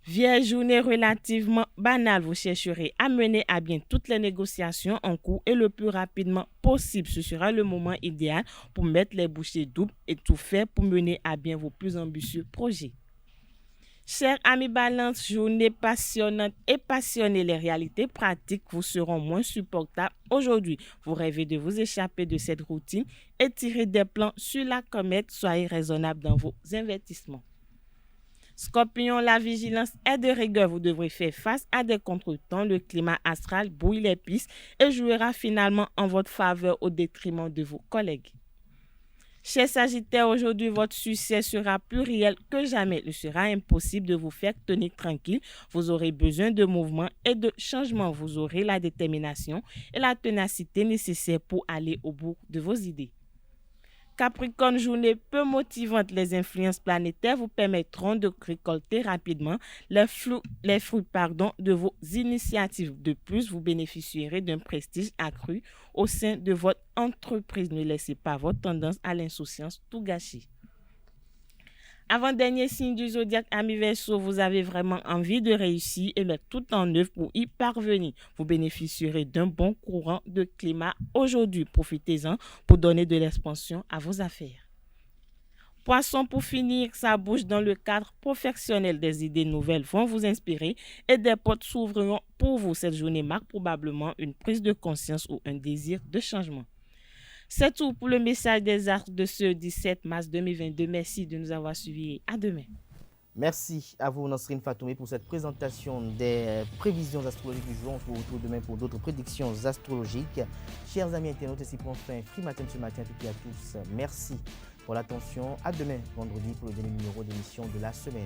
Vierge, journée relativement banale, vous chercherez à mener à bien toutes les négociations en cours et le plus rapidement possible. Ce sera le moment idéal pour mettre les bouchées doubles et tout faire pour mener à bien vos plus ambitieux projets. Chers amis Balance, journée passionnante et passionnée, les réalités pratiques vous seront moins supportables aujourd'hui. Vous rêvez de vous échapper de cette routine et tirer des plans sur la comète. Soyez raisonnable dans vos investissements. Scorpion, la vigilance est de rigueur. Vous devrez faire face à des contretemps. Le climat astral brouille les pistes et jouera finalement en votre faveur au détriment de vos collègues. Chers Sagittaires, aujourd'hui, votre succès sera plus réel que jamais. Il sera impossible de vous faire tenir tranquille. Vous aurez besoin de mouvement et de changement. Vous aurez la détermination et la ténacité nécessaires pour aller au bout de vos idées. Capricorne, journée peu motivante, les influences planétaires vous permettront de récolter rapidement les fruits de vos initiatives. De plus, vous bénéficierez d'un prestige accru au sein de votre entreprise. Ne laissez pas votre tendance à l'insouciance tout gâcher. Avant-dernier signe du zodiaque, amis Verseau, vous avez vraiment envie de réussir et mettre tout en œuvre pour y parvenir. Vous bénéficierez d'un bon courant de climat aujourd'hui. Profitez-en pour donner de l'expansion à vos affaires. Poisson, pour finir, ça bouge dans le cadre professionnel. Des idées nouvelles vont vous inspirer et des portes s'ouvriront pour vous. Cette journée marque probablement une prise de conscience ou un désir de changement. C'est tout pour le message des astres de ce 17 mars 2022. Merci de nous avoir suivis. À demain. Merci à vous, Nasrine Fatoumé, pour cette présentation des prévisions astrologiques du jour. On se retrouve demain pour d'autres prédictions astrologiques. Chers amis internautes, ici pour fin Free Matin ce matin, toutes et à tous. Merci pour l'attention. À demain, vendredi, pour le dernier numéro d'émission de la semaine.